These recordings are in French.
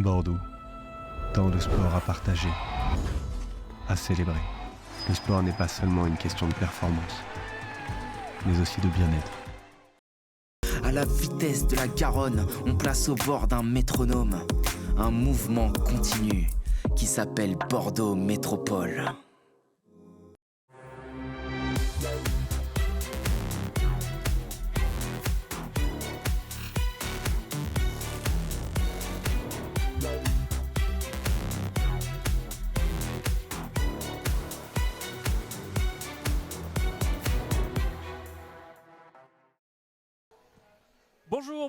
Bordeaux, tant de sport à partager, à célébrer. Le sport n'est pas seulement une question de performance, mais aussi de bien-être. À la vitesse de la Garonne, on place au bord d'un métronome un mouvement continu qui s'appelle Bordeaux Métropole.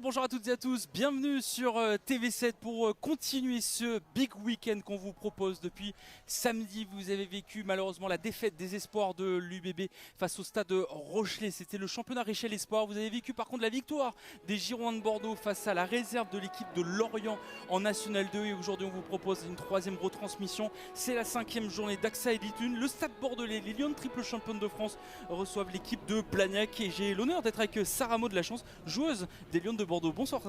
Bonjour à toutes et à tous, bienvenue sur TV7 pour continuer ce big week-end qu'on vous propose depuis samedi. Vous avez vécu malheureusement la défaite des espoirs de l'UBB face au stade Rochelet. C'était le championnat Richel Espoir. Vous avez vécu par contre la victoire des Girondins de Bordeaux face à la réserve de l'équipe de Lorient en National 2. Et aujourd'hui on vous propose une troisième retransmission. C'est la 5e journée d'AXA Elite 1. Le stade bordelais, les Lions triple championnes de France reçoivent l'équipe de Blagnac. Et j'ai l'honneur d'être avec Sarah Maud de la chance, joueuse des Lions de Bordeaux. Bonjour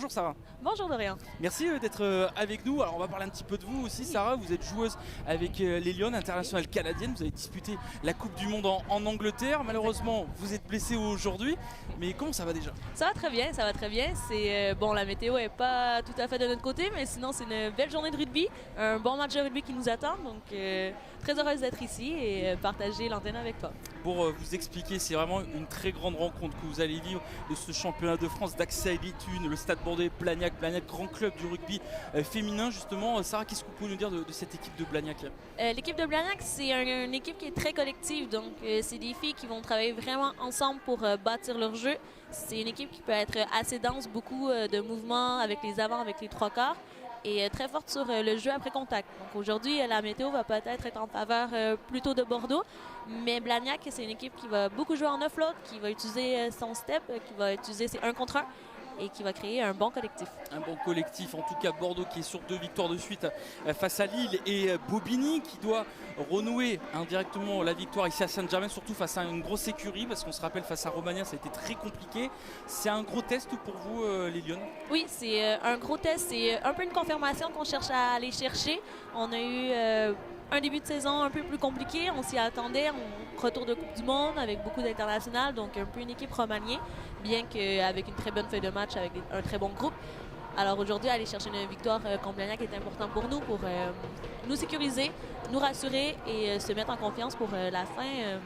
Sarah. Bonjour Dorian. Merci d'être avec nous. Alors on va parler un petit peu de vous aussi Sarah. Vous êtes joueuse avec les Lions internationales canadiennes. Vous avez disputé la Coupe du Monde en Angleterre. Malheureusement vous êtes blessée aujourd'hui. Mais comment ça va déjà? Ça va très bien. C'est bon, la météo est pas tout à fait de notre côté, mais sinon c'est une belle journée de rugby. Un bon match de rugby qui nous attend. Donc très heureuse d'être ici et partager l'antenne avec toi. Pour vous expliquer, c'est vraiment une très grande rencontre que vous allez vivre de ce championnat de France d'AXA Elite 1, le stade bordelais Blagnac, grand club du rugby féminin justement. Sarah, qu'est-ce que vous pouvez nous dire de cette équipe de Blagnac? L'équipe de Blagnac, c'est une équipe qui est très collective, donc c'est des filles qui vont travailler vraiment ensemble pour bâtir leur jeu. C'est une équipe qui peut être assez dense, beaucoup de mouvements avec les avants, avec les trois quarts, et très forte sur le jeu après contact. Donc aujourd'hui, la météo va peut-être être en faveur plutôt de Bordeaux, mais Blagnac, c'est une équipe qui va beaucoup jouer en offload, qui va utiliser son step, qui va utiliser ses 1 contre 1 et qui va créer un bon collectif. Un bon collectif, en tout cas Bordeaux qui est sur 2 victoires de suite face à Lille, et Bobigny qui doit renouer indirectement la victoire ici à Saint-Germain, surtout face à une grosse écurie, parce qu'on se rappelle face à Romagna ça a été très compliqué. C'est un gros test pour vous les Lions? Oui, c'est un gros test, c'est un peu une confirmation qu'on cherche à aller chercher. On a eu un début de saison un peu plus compliqué, on s'y attendait, on retour de Coupe du Monde avec beaucoup d'internationales, donc un peu une équipe remaniée, bien qu'avec une très bonne feuille de match, avec un très bon groupe. Alors aujourd'hui, aller chercher une victoire contre Blagnac est important pour nous, pour nous sécuriser, nous rassurer et se mettre en confiance pour la fin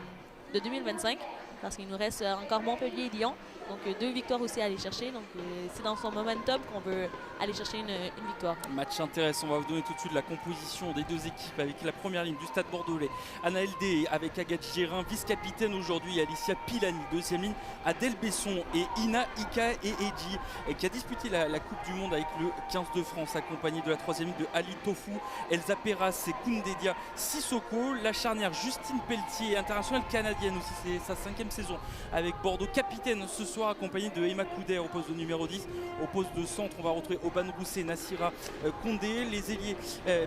de 2025, parce qu'il nous reste encore Montpellier et Lyon. Donc 2 victoires aussi à aller chercher. Donc c'est dans son momentum qu'on veut aller chercher une victoire. Match intéressant. On va vous donner tout de suite la composition des deux équipes avec la première ligne du stade bordelais. Anaël D avec Agathe Gérin, vice-capitaine aujourd'hui. Alicia Pilani, deuxième ligne. Adèle Besson et Ina Ika et Eji qui a disputé la Coupe du Monde avec le 15 de France, accompagné de la troisième ligne de Ali Tofu, Elsa Perras et Koundedia Sissoko. La charnière Justine Pelletier, internationale canadienne aussi, c'est sa 5e saison avec Bordeaux, capitaine ce soir, accompagné de Emma Coudet au poste de numéro 10. Au poste de centre, on va retrouver Oban Rousset, Nassira Condé. Les ailiers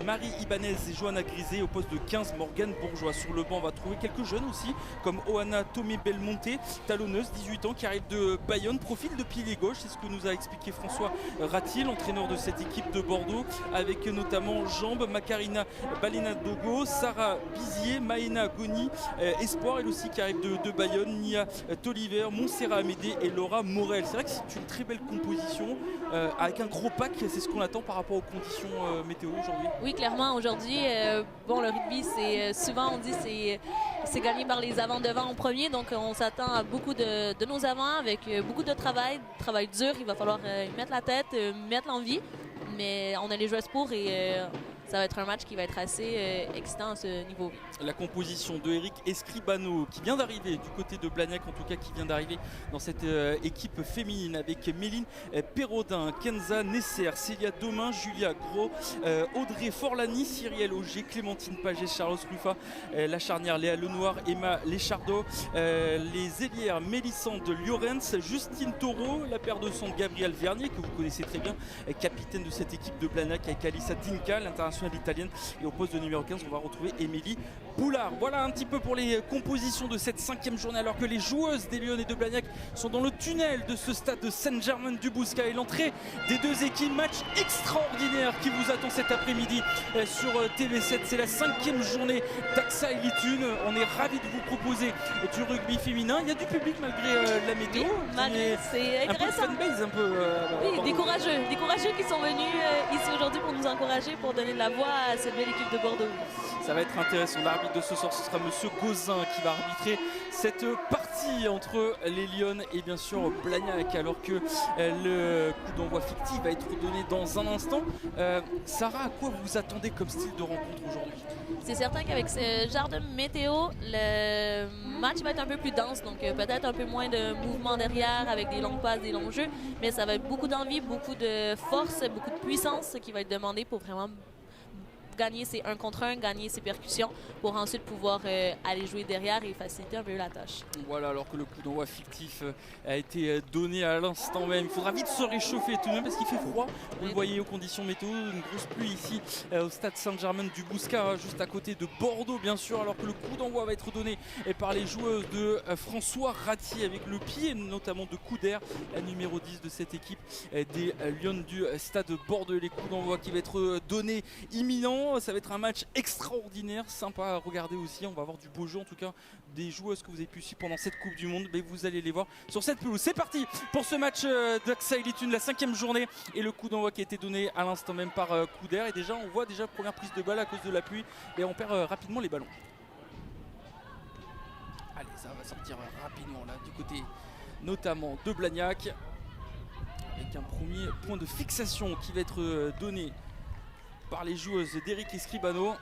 Marie Ibanez et Johanna Grisé. Au poste de 15, Morgane Bourgeois. Sur le banc, on va trouver quelques jeunes aussi, comme Oana Tomé Belmonte, talonneuse, 18 ans, qui arrive de Bayonne, profil de pilier gauche. C'est ce que nous a expliqué François Ratil, entraîneur de cette équipe de Bordeaux, avec notamment Jambes, Macarina Balena Dogo, Sarah Bizier, Maëna Goni, Espoir, elle aussi qui arrive de Bayonne, Nia Toliver, Montserrat Amédée et Laura Morel. C'est vrai que c'est une très belle composition avec un gros pack. C'est ce qu'on attend par rapport aux conditions météo aujourd'hui. Oui, clairement aujourd'hui, bon, le rugby, c'est souvent on dit c'est gagné par les avants devant en premier, donc on s'attend à beaucoup de nos avants avec beaucoup de travail dur. Il va falloir y mettre la tête, mettre l'envie, mais on a les joueuses pour et ça va être un match qui va être assez excitant à ce niveau. La composition de Eric Escribano qui vient d'arriver du côté de Blagnac, en tout cas qui vient d'arriver dans cette équipe féminine, avec Méline Perrodin, Kenza Nesser, Célia Domain, Julia Gros, Audrey Forlani, Cyrielle Auger, Clémentine Paget, Charles Ruffa, la charnière Léa Lenoir, Emma Léchardot, les ailières Mélissande Llorens, Justine Taureau, la paire de centre Gabrielle Vernier que vous connaissez très bien, capitaine de cette équipe de Blagnac, avec Alissa Dinka, l'internationale nationale italienne. Et au poste de numéro 15, on va retrouver Émilie Boulard. Voilà un petit peu pour les compositions de cette 5e journée, alors que les joueuses des Lions et de Blagnac sont dans le tunnel de ce stade de Saint-Germain-du-Bouscat. Et l'entrée des deux équipes, match extraordinaire qui vous attend cet après-midi sur TV7. C'est la 5e journée d'AXA Elite 1. On est ravis de vous proposer du rugby féminin. Il y a du public malgré la météo. Oui, c'est intéressant. Un peu de fanbase, un peu. Oui, des courageux qui sont venus ici aujourd'hui pour nous encourager, pour donner de la voix à cette belle équipe de Bordeaux. Ça va être intéressant. L'arbitre de ce soir, ce sera Monsieur Gauzin qui va arbitrer cette partie entre les Lions et bien sûr Blagnac, alors que le coup d'envoi fictif va être donné dans un instant. Sarah, à quoi vous attendez comme style de rencontre aujourd'hui? C'est certain qu'avec ce genre de météo, le match va être un peu plus dense, donc peut-être un peu moins de mouvement derrière avec des longues passes, des longs jeux, mais ça va être beaucoup d'envie, beaucoup de force, beaucoup de puissance qui va être demandé pour vraiment gagner ses 1 contre 1, gagner ses percussions pour ensuite pouvoir aller jouer derrière et faciliter un peu la tâche. Voilà, alors que le coup d'envoi fictif a été donné à l'instant même. Il faudra vite se réchauffer tout de même parce qu'il fait froid. Vous le voyez aux conditions météo, une grosse pluie ici au stade Saint-Germain-du-Bouscat, juste à côté de Bordeaux bien sûr, alors que le coup d'envoi va être donné par les joueuses de François Ratier avec le pied notamment de Couder, la numéro 10 de cette équipe des Lions du stade Bordeaux. Les coups d'envoi qui va être donné imminent. Ça va être un match extraordinaire, sympa à regarder aussi. On va avoir du beau jeu, en tout cas des joueuses que vous avez pu suivre pendant cette Coupe du Monde. Mais vous allez les voir sur cette pelouse. C'est parti pour ce match d'AXA Elite 1, la 5e journée. Et le coup d'envoi qui a été donné à l'instant même par Couder. Et déjà, on voit déjà première prise de balle à cause de la pluie. Et on perd rapidement les ballons. Allez, ça va sortir rapidement là, du côté notamment de Blagnac. Avec un premier point de fixation qui va être donné par les joueuses d'Eric Escribano.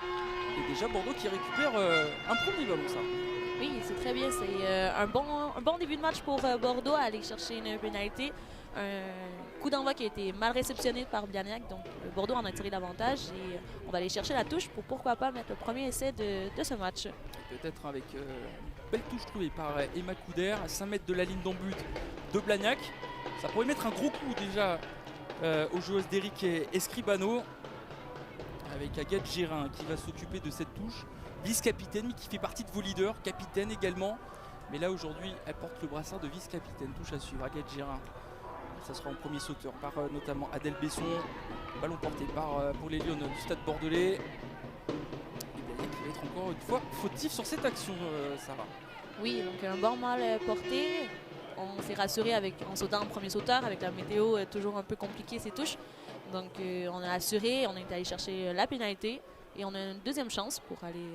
Et déjà Bordeaux qui récupère un premier ballon, ça. Oui, c'est très bien. C'est un bon début de match pour Bordeaux à aller chercher une pénalité. Un coup d'envoi qui a été mal réceptionné par Blagnac. Donc Bordeaux en a tiré davantage et on va aller chercher la touche pour pourquoi pas mettre le premier essai de ce match. Peut-être avec une belle touche trouvée par Emma Couder à 5 mètres de la ligne d'en-but de Blagnac. Ça pourrait mettre un gros coup déjà aux joueuses d'Eric Escribano. Avec Agathe Gérin qui va s'occuper de cette touche, vice-capitaine mais qui fait partie de vos leaders, capitaine également, mais là aujourd'hui elle porte le brassard de vice-capitaine. Touche à suivre, Agathe Gérin, ça sera en premier sauteur par notamment Adèle Besson, ballon porté pour les Lions du stade bordelais. Et Blagnac qui va être encore une fois fautif sur cette action, Sarah. Oui, donc un bord mal porté. On s'est rassuré en sautant en premier sauteur, avec la météo toujours un peu compliquée ces touches. Donc on a assuré, on est allé chercher la pénalité et on a une deuxième chance pour aller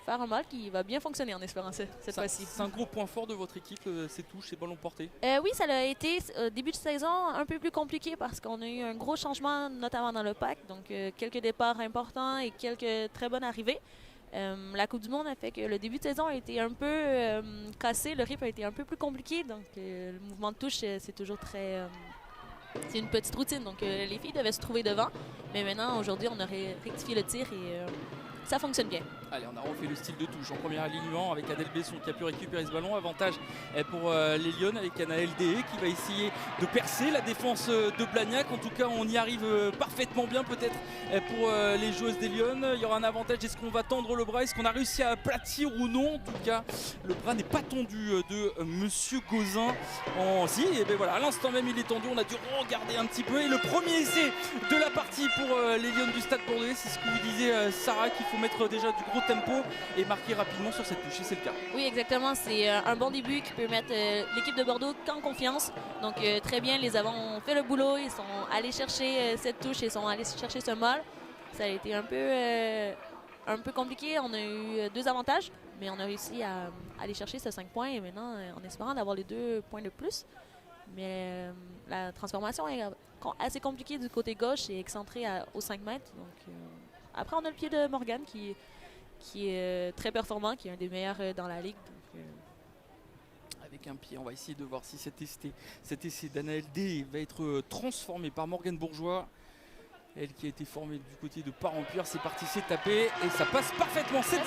faire un mal qui va bien fonctionner en espérant cette fois-ci. C'est un gros point fort de votre équipe, ces touches, ces ballons portés. Oui, ça a été début de saison un peu plus compliqué parce qu'on a eu un gros changement notamment dans le pack. Donc quelques départs importants et quelques très bonnes arrivées. La Coupe du Monde a fait que le début de saison a été un peu cassé, le rythme a été un peu plus compliqué. Donc le mouvement de touche, c'est toujours très... c'est une petite routine, donc les filles devaient se trouver devant. Mais maintenant, aujourd'hui, on aurait rectifié le tir et ça fonctionne bien. Allez, on a refait le style de touche en premier alignement avec Adèle Besson qui a pu récupérer ce ballon. Avantage pour les Lions avec Anaëlle Dehé qui va essayer de percer la défense de Blagnac. En tout cas, on y arrive parfaitement bien peut-être pour les joueuses des Lions. Il y aura un avantage. Est-ce qu'on va tendre le bras? Est-ce qu'on a réussi à aplatir ou non? En tout cas, le bras n'est pas tendu de Monsieur Gauzin. Si, et bien voilà, à l'instant même il est tendu. On a dû regarder un petit peu. Et le premier essai de la partie pour les Lions du Stade Bordelais, c'est ce que vous disiez Sarah, qu'il faut mettre déjà du gros tempo et marquer rapidement sur cette touche, et c'est le cas. Oui, exactement, c'est un bon début qui peut mettre l'équipe de Bordeaux en confiance. Donc très bien, les avants ont fait le boulot, ils sont allés chercher cette touche, ils sont allés chercher ce mal. Ça a été un peu compliqué, on a eu 2 avantages, mais on a réussi à aller chercher ces 5 points et maintenant en espérant d'avoir les 2 points de plus. Mais la transformation est assez compliquée du côté gauche et excentrée aux 5 mètres. Donc, après, on a le pied de Morgan qui est très performant, qui est un des meilleurs dans la ligue. Donc, avec un pied, on va essayer de voir si cet essai d'Anaëlle D va être transformé par Morgane Bourgeois. Elle qui a été formée du côté de Parempire. C'est parti, c'est tapé et ça passe parfaitement. 7-0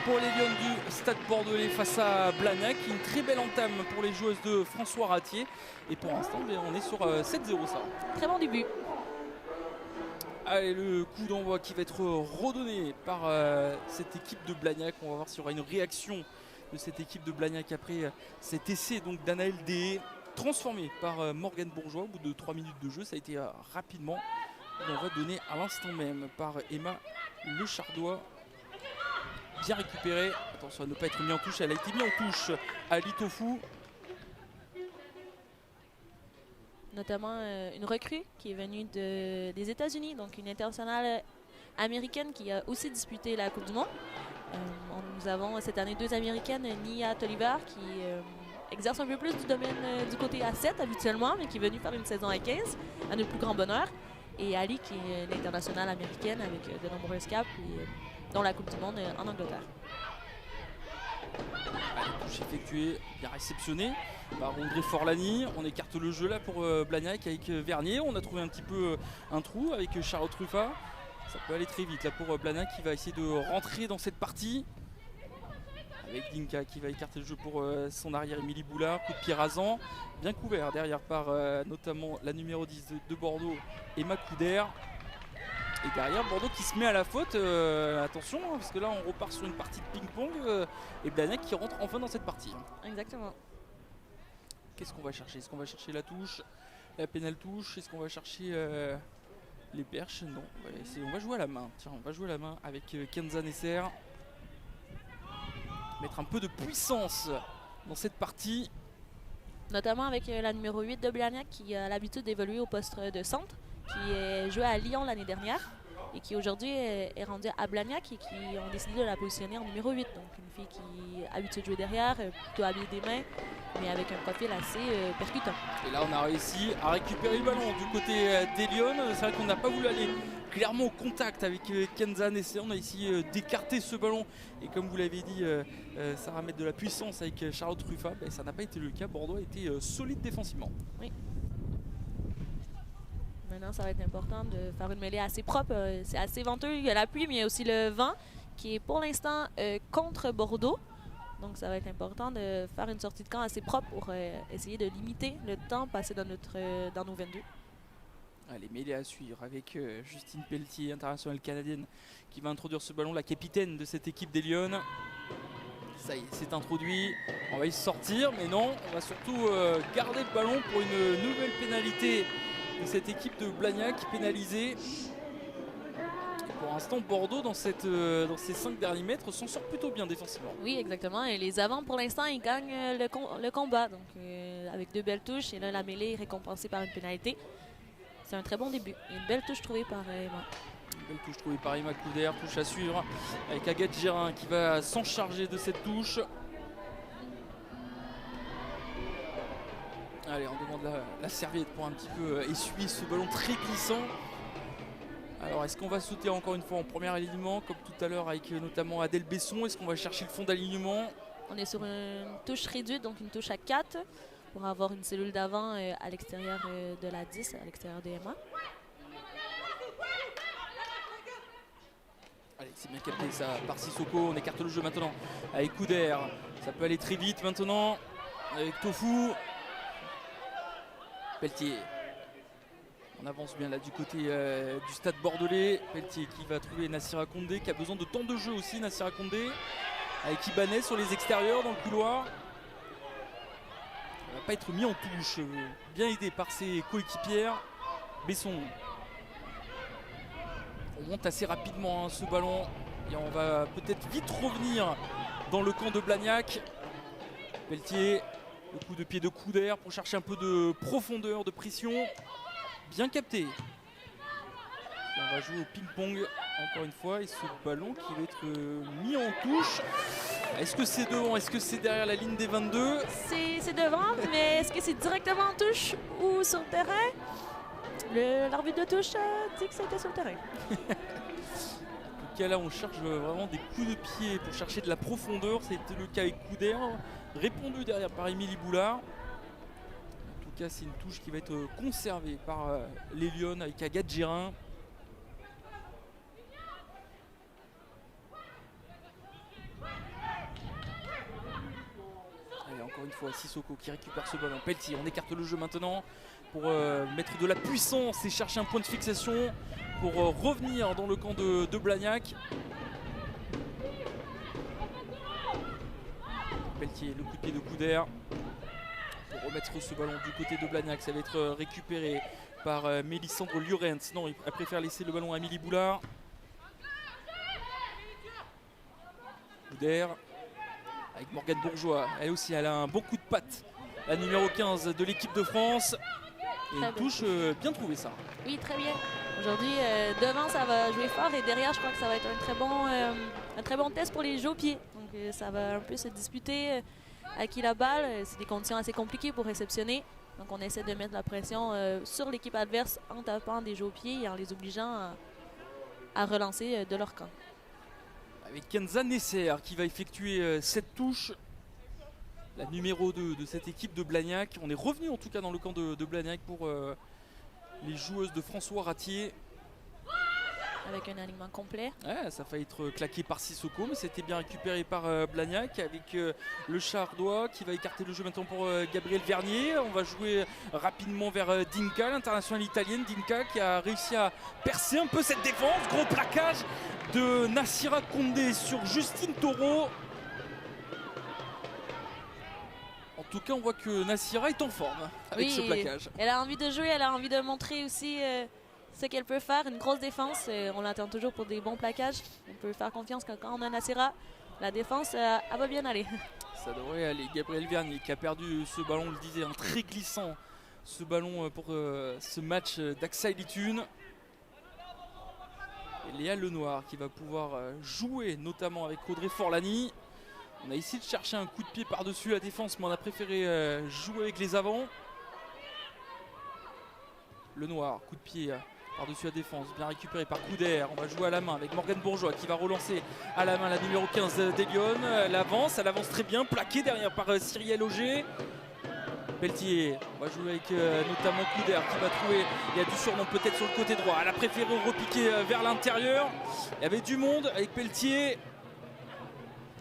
pour les Lions du Stade Bordelais face à Blagnac. Une très belle entame pour les joueuses de François Ratier. Et pour l'instant, on est sur 7-0 ça. Très bon début. Allez, le coup d'envoi qui va être redonné par cette équipe de Blagnac. On va voir s'il y aura une réaction de cette équipe de Blagnac après cet essai donc d'Anaël Deshaies, transformé par Morgane Bourgeois au bout de 3 minutes de jeu. Ça a été rapidement. On va donner à l'instant même par Emma Lechardois. Bien récupéré. Attention à ne pas être mis en touche. Elle a été mise en touche à Litofu. Notamment une recrue qui est venue des États-Unis, donc une internationale américaine qui a aussi disputé la Coupe du Monde. Nous avons cette année 2 américaines, Nia Toliver qui exerce un peu plus du domaine du côté A7 habituellement, mais qui est venue faire une saison à 15, à notre plus grand bonheur. Et Ali qui est l'internationale américaine avec de nombreuses caps, dont la Coupe du Monde en Angleterre. Touche effectuée, bien réceptionnée par André Forlani. On écarte le jeu là pour Blagnac avec Vernier. On a trouvé un petit peu un trou avec Charlotte Ruffat. Ça peut aller très vite là pour Blagnac qui va essayer de rentrer dans cette partie. Avec Dinka qui va écarter le jeu pour son arrière Émilie Boulard. Coup de pied rasant. Bien couvert derrière par notamment la numéro 10 de Bordeaux, Emma Couder. Et derrière Bordeaux qui se met à la faute, attention hein, parce que là on repart sur une partie de ping-pong et Blagnac qui rentre enfin dans cette partie. Exactement. Qu'est-ce qu'on va chercher? Est-ce qu'on va chercher la touche, la pénale touche? Est-ce qu'on va chercher les perches? Non, on va jouer à la main. Tiens, on va jouer à la main avec Kenza Nesser. Mettre un peu de puissance dans cette partie. Notamment avec la numéro 8 de Blagnac qui a l'habitude d'évoluer au poste de centre, qui est joué à Lyon l'année dernière et qui aujourd'hui est rendue à Blagnac et qui ont décidé de la positionner en numéro 8. Donc une fille qui a l'habitude de jouer derrière, plutôt habillée des mains, mais avec un profil assez percutant. Et là on a réussi à récupérer le ballon du côté des Lyon. C'est vrai qu'on n'a pas voulu aller clairement au contact avec Kenza Nesser. On a essayé d'écarter ce ballon et comme vous l'avez dit, ça va mettre de la puissance avec Charlotte Ruffat. Ça n'a pas été le cas. Bordeaux a été solide défensivement. Oui. Maintenant, ça va être important de faire une mêlée assez propre. C'est assez venteux. Il y a la pluie, mais il y a aussi le vent qui est pour l'instant contre Bordeaux. Donc, ça va être important de faire une sortie de camp assez propre pour essayer de limiter le temps passé dans nos 22. Allez, mêlée à suivre avec Justine Pelletier, internationale canadienne, qui va introduire ce ballon, la capitaine de cette équipe des Lyon. Ça y est, c'est introduit. On va y sortir, mais non, on va surtout garder le ballon pour une nouvelle pénalité de cette équipe de Blagnac pénalisée. Et pour l'instant, Bordeaux, dans ces 5 derniers mètres, s'en sort plutôt bien défensivement. Oui, exactement. Et les avants, pour l'instant, ils gagnent le combat. Donc, avec 2 belles touches. Et là, la mêlée est récompensée par une pénalité. C'est un très bon début. Et une belle touche trouvée par Emma. Une belle touche trouvée par Emma Couder. Touche à suivre avec Agathe Gérin qui va s'en charger de cette touche. Allez, on demande la serviette pour un petit peu essuyer ce ballon très glissant. Alors, est-ce qu'on va sauter encore une fois en premier alignement, comme tout à l'heure avec notamment Adèle Besson? Est-ce qu'on va chercher le fond d'alignement? On est sur une touche réduite, donc une touche à 4, pour avoir une cellule d'avant à l'extérieur de la 10, à l'extérieur des Emma. Allez, c'est bien capté ça par Sissoko. On écarte le jeu maintenant avec Couder. Ça peut aller très vite maintenant avec Tofu. Pelletier. On avance bien là du côté du stade bordelais. Pelletier qui va trouver Nassira Condé, qui a besoin de temps de jeu aussi, Nassira Condé. Avec Ibanez sur les extérieurs dans le couloir. Il ne va pas être mis en touche. Bien aidé par ses coéquipières. Besson. On monte assez rapidement ce ballon. Et on va peut-être vite revenir dans le camp de Blagnac. Pelletier. Le coup de pied de Couder pour chercher un peu de profondeur, de pression. Bien capté. Et on va jouer au ping-pong encore une fois. Et ce ballon qui va être mis en touche. Est-ce que c'est devant? Est-ce que c'est derrière la ligne des 22? C'est devant, mais est-ce que c'est directement en touche ou sur le terrain? L'arbitre de touche dit que c'était sur le terrain. En tout cas là on cherche vraiment des coups de pied pour chercher de la profondeur. C'était le cas avec Couder. Répondu derrière par Émilie Boulard. En tout cas c'est une touche qui va être conservée par les Lyon avec Agathe Gérin. Allez, encore une fois Sissoko qui récupère ce ballon. Pelletier, on écarte le jeu maintenant pour mettre de la puissance et chercher un point de fixation. pour revenir dans le camp de Blagnac. Pelletier, le coup de pied de Couder pour remettre ce ballon du côté de Blagnac. Ça va être récupéré par Mélissandre Llorens. Non, elle préfère laisser le ballon à Amélie Boulard. Couder avec Morgane Bourgeois. Elle aussi, elle a un bon coup de patte. La numéro 15 de l'équipe de France. Et une touche bien trouvée, ça. Oui, très bien. Aujourd'hui, devant, ça va jouer fort et derrière, je crois que ça va être un très bon test pour les jeux au pied. Donc, ça va un peu se disputer à qui la balle. C'est des conditions assez compliquées pour réceptionner. Donc, on essaie de mettre la pression sur l'équipe adverse en tapant des jeux au pied et en les obligeant à relancer de leur camp. Avec Kenza Nesser qui va effectuer cette touche. La numéro 2 de cette équipe de Blagnac. On est revenu en tout cas dans le camp de Blagnac pour les joueuses de François Ratier. Avec un alignement complet. Ouais, ça a failli être claqué par Sissoko, mais c'était bien récupéré par Blagnac avec le Chardois qui va écarter le jeu maintenant pour Gabriel Vernier. On va jouer rapidement vers Dinka, l'internationale italienne. Dinka qui a réussi à percer un peu cette défense. Gros plaquage de Nassira Condé sur Justine Taureau. En tout cas, on voit que Nassira est en forme avec ce plaquage. Elle a envie de jouer, elle a envie de montrer aussi ce qu'elle peut faire. Une grosse défense, on l'attend toujours pour des bons plaquages. On peut faire confiance quand on a Nassira. La défense, elle va bien aller. Ça devrait aller. Gabriel Vernier qui a perdu ce ballon, on le disait, un très glissant. Ce ballon pour ce match d'Axaï Litune. Et Léa Lenoir qui va pouvoir jouer notamment avec Audrey Forlani. On a essayé de chercher un coup de pied par-dessus la défense, mais on a préféré jouer avec les avants. Lenoir, coup de pied par-dessus la défense, bien récupéré par Couder. On va jouer à la main avec Morgane Bourgeois qui va relancer à la main la numéro 15 des Lyon. Elle avance très bien, plaquée derrière par Cyrielle Auger. Pelletier, on va jouer avec notamment Couder qui va trouver, il y a du surnom peut-être sur le côté droit. Elle a préféré repiquer vers l'intérieur. Il y avait du monde avec Pelletier.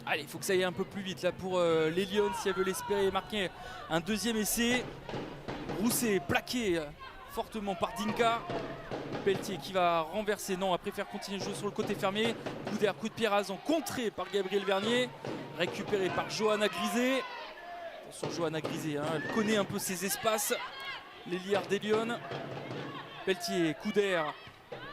Allez, il faut que ça aille un peu plus vite là pour les Lyon si elles veulent espérer marquer un deuxième essai. Rousset plaqué fortement par Dinka. Pelletier qui va renverser. Non, elle préfère continuer de jouer sur le côté fermé. Couder, coup de pied rasant, contré par Gabriel Vernier. Récupéré par Johanna Grisé. Attention, Johanna Grisé, hein, elle connaît un peu ses espaces. L'Eliard des Lyon. Pelletier, Couder.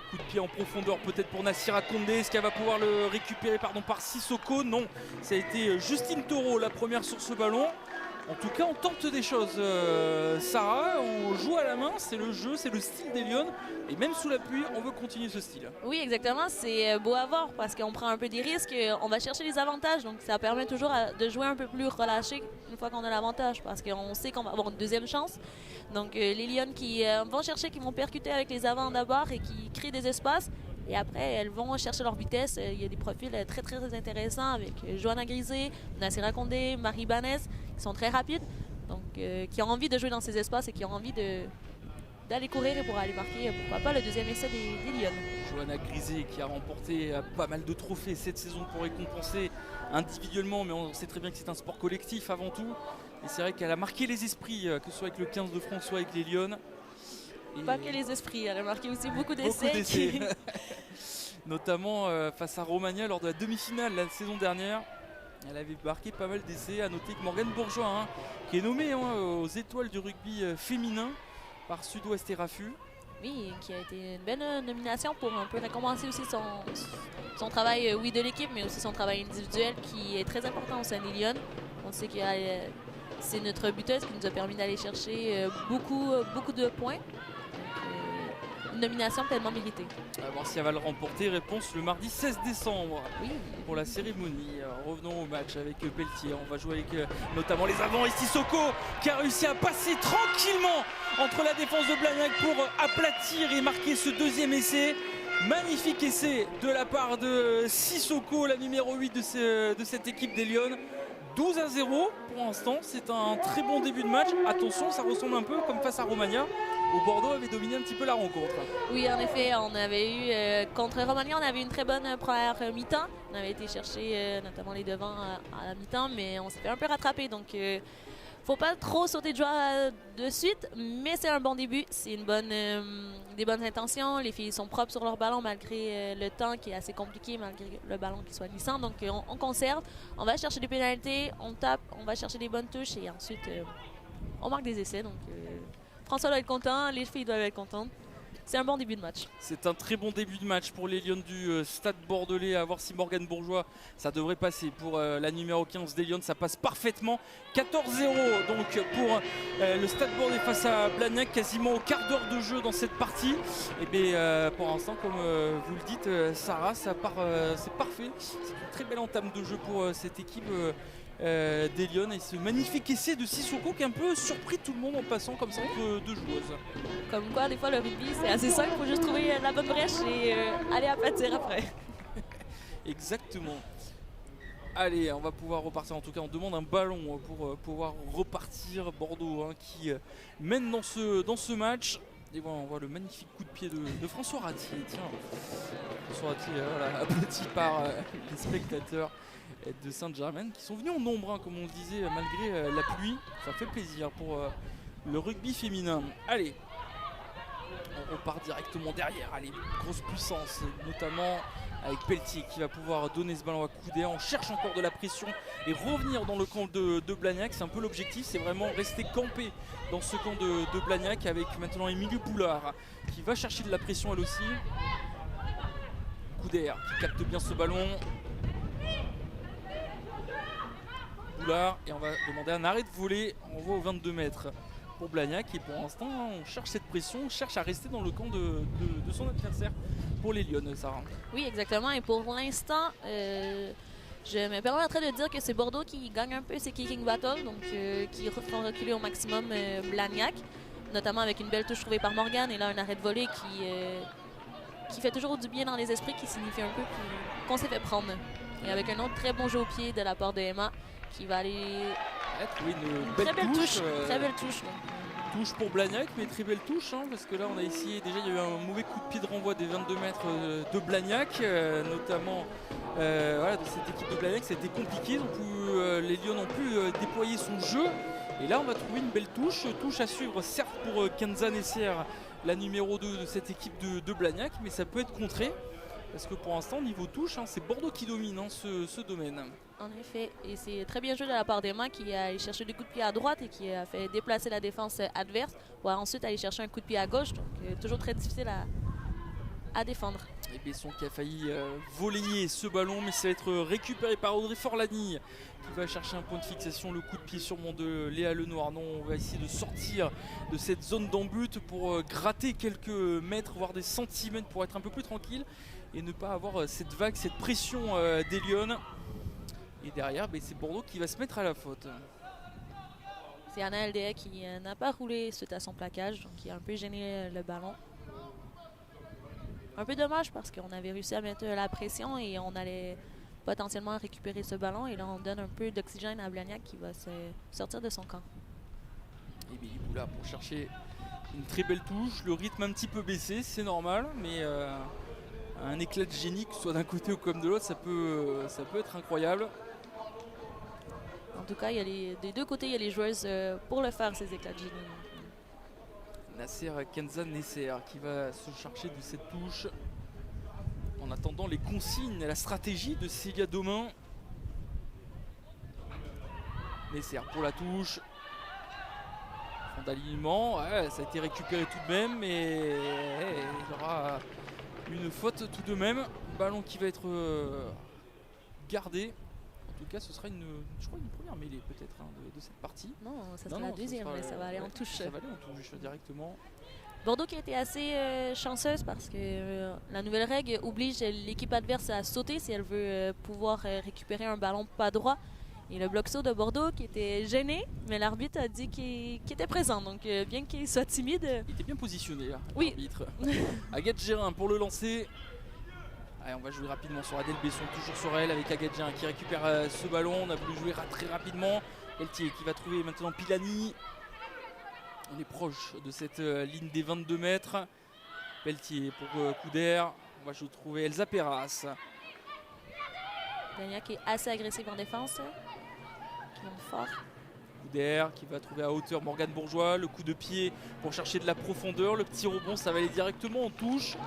Coup de pied en profondeur peut-être pour Nassira Condé. Est-ce qu'elle va pouvoir le récupérer par Sissoko? Non, ça a été Justine Taureau la première sur ce ballon. En tout cas, on tente des choses, Sarah. On joue à la main, c'est le jeu, c'est le style des Lyon. Et même sous la pluie, on veut continuer ce style. Oui, exactement. C'est beau à voir parce qu'on prend un peu des risques. On va chercher les avantages. Donc, ça permet toujours de jouer un peu plus relâché une fois qu'on a l'avantage. Parce qu'on sait qu'on va avoir une deuxième chance. Donc, les Lyon qui vont chercher, qui vont percuter avec les avants d'abord et qui créent des espaces. Et après, elles vont chercher leur vitesse. Il y a des profils très, très intéressants avec Johanna Grisé, Nassira Condé, Marie Banès, qui sont très rapides. Donc, qui ont envie de jouer dans ces espaces et qui ont envie d'aller courir et pour aller marquer, pourquoi pas, le deuxième essai des Lyon. Johanna Grisé qui a remporté pas mal de trophées cette saison pour récompenser individuellement, mais on sait très bien que c'est un sport collectif avant tout. Et c'est vrai qu'elle a marqué les esprits, que ce soit avec le 15 de France, soit avec les Lyon. Et pas que les esprits, elle a marqué aussi beaucoup d'essais. Notamment face à Romagna lors de la demi-finale la saison dernière. Elle avait marqué pas mal d'essais. À noter que Morgane Bourgeois, hein, qui est nommée aux étoiles du rugby féminin par Sud-Ouest et Rafu. Oui, qui a été une belle nomination pour un peu récompenser aussi son travail, oui, de l'équipe, mais aussi son travail individuel qui est très important au sein des Lyon. On sait que c'est notre buteuse qui nous a permis d'aller chercher beaucoup de points. Une nomination pleinement méritée. On va voir si elle va le remporter. Réponse le mardi 16 décembre pour la cérémonie. Revenons au match avec Pelletier. On va jouer avec notamment les avants et Sissoko qui a réussi à passer tranquillement entre la défense de Blagnac pour aplatir et marquer ce deuxième essai. Magnifique essai de la part de Sissoko, la numéro 8 de cette équipe des Lyon. 12-0 pour l'instant, c'est un très bon début de match. Attention, ça ressemble un peu comme face à Romagna où Bordeaux avait dominé un petit peu la rencontre. Oui, en effet, on avait eu contre Romagna, on avait une très bonne première mi-temps. On avait été chercher notamment les devants à la mi-temps, mais on s'est fait un peu rattraper. Donc Faut pas trop sauter de joie de suite, mais c'est un bon début. C'est des bonnes intentions. Les filles sont propres sur leur ballon malgré le temps qui est assez compliqué, malgré le ballon qui soit glissant. Donc on conserve, on va chercher des pénalités, on tape, on va chercher des bonnes touches et ensuite on marque des essais. Donc François doit être content, les filles doivent être contentes. C'est un bon début de match. C'est un très bon début de match pour les Lions du Stade Bordelais. À voir si Morgane Bourgeois, ça devrait passer pour la numéro 15 des Lions. Ça passe parfaitement. 14-0 donc pour le Stade Bordelais face à Blagnac, quasiment au quart d'heure de jeu dans cette partie. Et bien pour l'instant, comme vous le dites, Sarah, ça part, c'est parfait. C'est une très belle entame de jeu pour cette équipe. Des Lions et ce magnifique essai de Sissoko qui a un peu surpris tout le monde en passant comme ça entre deux joueuses. Comme quoi, des fois, le rugby, c'est assez simple. Il faut juste trouver la bonne brèche et aller aplatir après. Exactement. Allez, on va pouvoir repartir. En tout cas, on demande un ballon pour pouvoir repartir. Bordeaux qui mène dans ce match. Et voilà, on voit le magnifique coup de pied de François Ratier. Tiens, François Ratier, voilà, applaudi par les spectateurs de Saint-Germain qui sont venus en nombre, comme on le disait, malgré la pluie. Ça fait plaisir pour le rugby féminin. Allez, on repart directement derrière. Allez, grosse puissance, notamment avec Pelletier qui va pouvoir donner ce ballon à Coudet. On cherche encore de la pression et revenir dans le camp de Blagnac. C'est un peu l'objectif, c'est vraiment rester campé dans ce camp de Blagnac avec maintenant Émilie Boulard qui va chercher de la pression elle aussi. Coudet qui capte bien ce ballon. Boulard, et on va demander un arrêt de volée. On voit aux 22 mètres pour Blagnac et pour l'instant on cherche cette pression, on cherche à rester dans le camp de son adversaire pour les Lions, Sarah. Oui, exactement, et pour l'instant je me permettrais de dire que c'est Bordeaux qui gagne un peu ses kicking battles, donc qui font reculer au maximum Blagnac, notamment avec une belle touche trouvée par Morgane et là un arrêt de volée qui fait toujours du bien dans les esprits, qui signifie un peu qu'on s'est fait prendre. Et avec un autre très bon jeu au pied de la part de Emma qui va aller trouver une très belle touche. Très belle touche. Touche pour Blagnac, mais très belle touche, parce que là on a essayé, déjà il y a eu un mauvais coup de pied de renvoi des 22 mètres de Blagnac, notamment voilà, de cette équipe de Blagnac, c'était compliqué, donc les Lions ont pu déployer son jeu. Et là on va trouver une belle touche à suivre certes pour Kenza Nesser, la numéro 2 de cette équipe de Blagnac, mais ça peut être contré. Parce que pour l'instant, niveau touche, c'est Bordeaux qui domine ce domaine. En effet, et c'est très bien joué de la part d'Emma qui a allé chercher des coups de pied à droite et qui a fait déplacer la défense adverse pour ensuite aller chercher un coup de pied à gauche. Donc toujours très difficile à défendre. Et Besson qui a failli voler ce ballon, mais ça va être récupéré par Audrey Forlani qui va chercher un point de fixation, le coup de pied sûrement de Léa Lenoir. Non, on va essayer de sortir de cette zone d'embut pour gratter quelques mètres, voire des centimètres pour être un peu plus tranquille et ne pas avoir cette vague, cette pression des Lions. Et derrière, c'est Bordeaux qui va se mettre à la faute. C'est Anna LDA qui n'a pas roulé suite à son plaquage, donc qui a un peu gêné le ballon. Un peu dommage parce qu'on avait réussi à mettre la pression et on allait potentiellement récupérer ce ballon. Et là, on donne un peu d'oxygène à Blagnac qui va se sortir de son camp. Et Billy Boula pour chercher une très belle touche. Le rythme un petit peu baissé, c'est normal, mais un éclat de génie, que ce soit d'un côté ou comme de l'autre, ça peut être incroyable. En tout cas, des deux côtés, il y a les joueuses pour le faire, ces éclats de génie. Nasser Kenza Nesser qui va se charger de cette touche en attendant les consignes et la stratégie de Célia Domain. Nesser pour la touche. Fond d'alignement, ça a été récupéré tout de même, mais il y aura une faute tout de même. Ballon qui va être gardé. En tout cas, ce sera une première mêlée peut-être de cette partie. Non, ça sera la deuxième, mais ça va aller en touche. Ça va aller en touche directement. Bordeaux qui a été assez chanceuse parce que la nouvelle règle oblige l'équipe adverse à sauter si elle veut pouvoir récupérer un ballon pas droit. Et le bloc-saut de Bordeaux qui était gêné, mais l'arbitre a dit qu'il était présent. Donc bien qu'il soit timide... Il était bien positionné, oui. L'arbitre. Agathe Gérin pour le lancer. Allez, on va jouer rapidement sur Adèle Besson, toujours sur elle avec Agathe Gérin qui récupère ce ballon. On a voulu jouer très rapidement. Pelletier qui va trouver maintenant Pilani. On est proche de cette ligne des 22 mètres. Pelletier pour Couder. On va trouver Elsa Perras. Blagnac qui est assez agressif en défense. Qui monte fort. d'air qui va trouver à hauteur Morgane Bourgeois. Le coup de pied pour chercher de la profondeur. Le petit rebond, ça va aller directement en touche.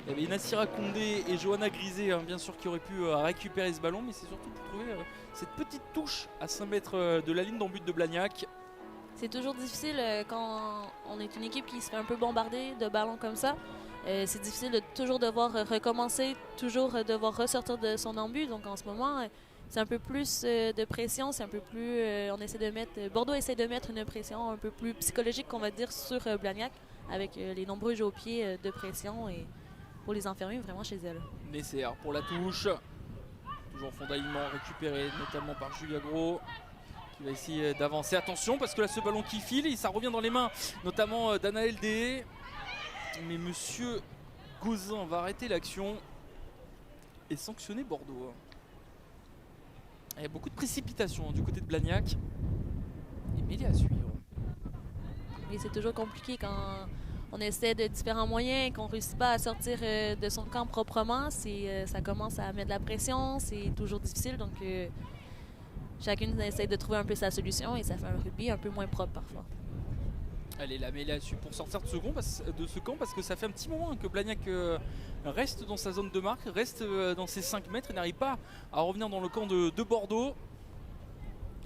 Il y avait Nassira Condé et Johanna Grisé, hein, bien sûr, qui auraient pu récupérer ce ballon. Mais c'est surtout pour trouver cette petite touche à 5 mètres de la ligne d'en but de Blagnac. C'est toujours difficile quand on est une équipe qui se fait un peu bombarder de ballons comme ça. C'est difficile de toujours devoir recommencer, toujours devoir ressortir de son embut. Donc en ce moment, c'est un peu plus de pression, c'est un peu plus. Bordeaux essaie de mettre une pression un peu plus psychologique, qu'on va dire, sur Blagnac, avec les nombreux jeux au pied de pression et pour les enfermer vraiment chez elle. Nesser pour la touche. Toujours fondamentalement récupéré, notamment par Julia Gros, qui va essayer d'avancer. Attention, parce que là, ce ballon qui file, et ça revient dans les mains, notamment d'Anaël Dehé. Mais monsieur Gauzin va arrêter l'action et sanctionner Bordeaux. Il y a beaucoup de précipitation du côté de Blagnac. Et mêlée à suivre. Et c'est toujours compliqué quand on essaie de différents moyens et qu'on ne réussit pas à sortir de son camp proprement. Ça commence à mettre de la pression, c'est toujours difficile. Donc chacune essaie de trouver un peu sa solution et ça fait un rugby un peu moins propre parfois. Allez, la mêlée à suivre pour sortir de ce camp parce que ça fait un petit moment que Blagnac reste dans sa zone de marque, reste dans ses 5 mètres et n'arrive pas à revenir dans le camp de Bordeaux.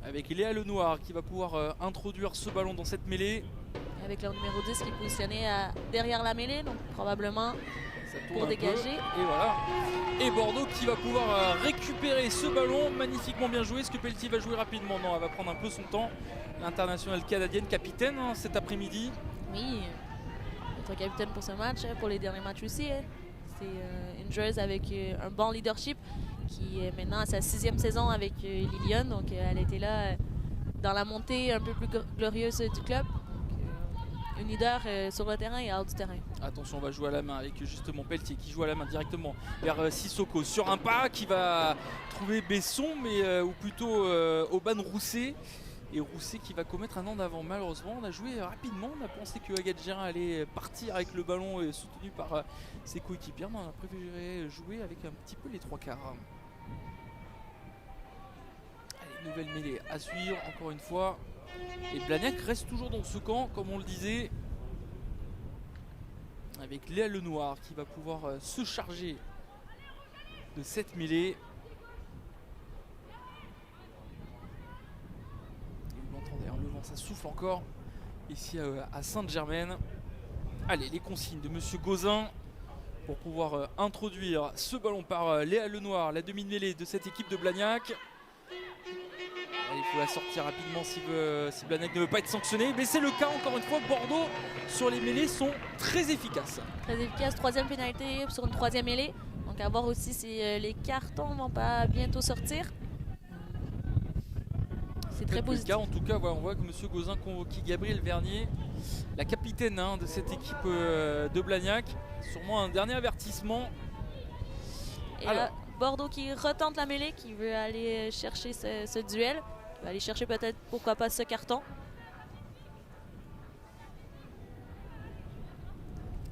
Avec Léa Lenoir qui va pouvoir introduire ce ballon dans cette mêlée. Avec leur numéro 10 qui est positionné derrière la mêlée, donc probablement pour dégager. Et voilà. Et Bordeaux qui va pouvoir récupérer ce ballon. Magnifiquement bien joué. Est-ce que Pelletier va jouer rapidement? Non, elle va prendre un peu son temps. L'internationale canadienne, capitaine cet après-midi. Oui, notre capitaine pour ce match, pour les derniers matchs aussi. C'est une joueuse avec un bon leadership qui est maintenant à sa 6e saison avec Liliane. Donc elle était là dans la montée un peu plus glorieuse du club. Une leader sur le terrain et hors du terrain. Attention, on va jouer à la main avec justement Pelletier qui joue à la main directement vers Sissoko sur un pas qui va trouver Besson, mais ou plutôt Aubin Rousset. Et Rousset qui va commettre un an d'avant. Malheureusement, on a joué rapidement. On a pensé que Agathe Gérin allait partir avec le ballon soutenu par ses coéquipiers. Mais on a préféré jouer avec un petit peu les 3 quarts. Allez, nouvelle mêlée à suivre encore une fois. Et Blagnac reste toujours dans ce camp, comme on le disait, avec Léa Lenoir qui va pouvoir se charger de cette mêlée. Vous l'entendez, hein, le vent, ça souffle encore ici à Sainte-Germaine. Allez, les consignes de monsieur Gauzin pour pouvoir introduire ce ballon par Léa Lenoir, la demi-mêlée de cette équipe de Blagnac. Il faut la sortir rapidement si Blagnac ne veut pas être sanctionné. Mais c'est le cas encore une fois. Bordeaux sur les mêlées sont très efficaces. Très efficace. 3e pénalité sur une 3e mêlée. Donc à voir aussi si les cartons ne vont pas bientôt sortir. C'est très positif. En tout cas, voilà, on voit que M. Gauzin convoque Gabriel Vernier, la capitaine de cette équipe de Blagnac. Sûrement un dernier avertissement. Et alors, là, Bordeaux qui retente la mêlée, qui veut aller chercher ce duel. Va aller chercher peut-être, pourquoi pas, ce carton.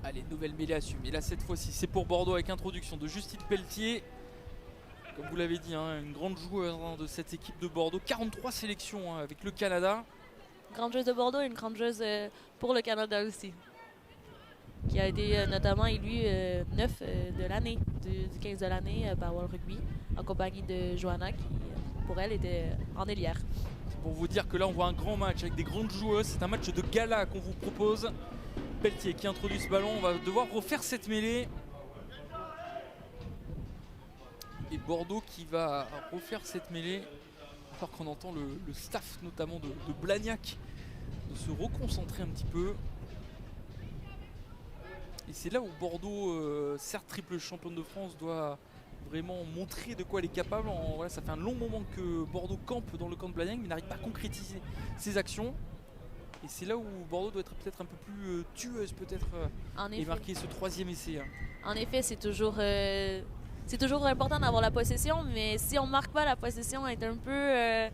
Allez, nouvelle mêlée à suivre. Et là, cette fois-ci, c'est pour Bordeaux avec introduction de Justine Pelletier. Comme vous l'avez dit, une grande joueuse de cette équipe de Bordeaux. 43 sélections avec le Canada. Grande joueuse de Bordeaux et une grande joueuse pour le Canada aussi. Qui a été notamment élu 9 de l'année, du 15 de l'année par World Rugby, en compagnie de Johanna qui, pour elle, était en ailière. C'est pour vous dire que là, on voit un grand match avec des grandes joueuses. C'est un match de gala qu'on vous propose. Pelletier qui introduit ce ballon. On va devoir refaire cette mêlée. Et Bordeaux qui va refaire cette mêlée. Alors qu'on entend le staff, notamment de Blagnac, de se reconcentrer un petit peu. Et c'est là où Bordeaux, certes triple championne de France, doit vraiment montrer de quoi elle est capable. Voilà, ça fait un long moment que Bordeaux campe dans le camp de Blagnac, mais n'arrive pas à concrétiser ses actions. Et c'est là où Bordeaux doit être peut-être un peu plus tueuse, peut-être, et marquer ce 3e essai. En effet, c'est toujours important d'avoir la possession, mais si on ne marque pas, la possession est un peu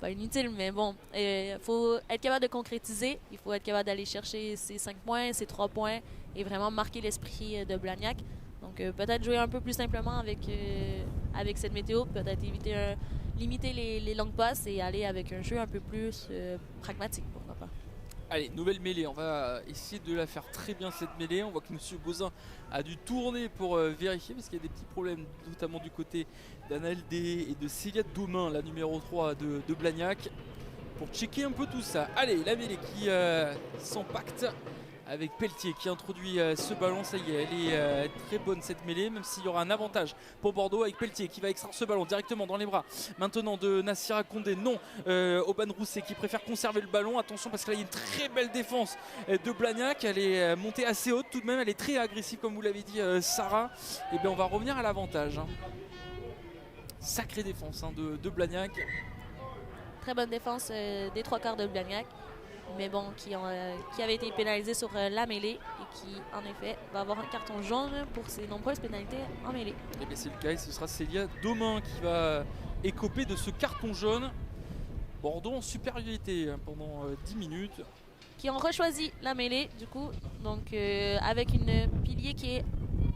pas inutile, mais bon, il faut être capable de concrétiser, il faut être capable d'aller chercher ses 5 points, ses 3 points et vraiment marquer l'esprit de Blagnac. Donc peut-être jouer un peu plus simplement avec cette météo, peut-être éviter limiter les longues passes et aller avec un jeu un peu plus pragmatique, pourquoi pas. Allez, nouvelle mêlée, on va essayer de la faire très bien cette mêlée. On voit que M. Gauzin a dû tourner pour vérifier parce qu'il y a des petits problèmes, notamment du côté d'Anaël D et de Célia Domain, la numéro 3 de Blagnac, pour checker un peu tout ça. Allez, la mêlée qui s'empacte avec Pelletier qui introduit ce ballon. Ça y est, elle est très bonne cette mêlée, même s'il y aura un avantage pour Bordeaux avec Pelletier qui va extraire ce ballon directement dans les bras maintenant de Nassira Condé. Non, Aubin Rousset qui préfère conserver le ballon. Attention parce que là il y a une très belle défense de Blagnac. Elle est montée assez haute tout de même, elle est très agressive comme vous l'avez dit Sarah. Et bien on va revenir à l'avantage. Sacrée défense de Blagnac. Très bonne défense des trois quarts de Blagnac, mais bon, qui avait été pénalisé sur la mêlée et qui, en effet, va avoir un carton jaune pour ses nombreuses pénalités en mêlée. Et bien c'est le cas et ce sera Célia Domain qui va écoper de ce carton jaune. Bordeaux en supériorité pendant 10 minutes. Qui ont rechoisi la mêlée, du coup, donc avec une pilier qui est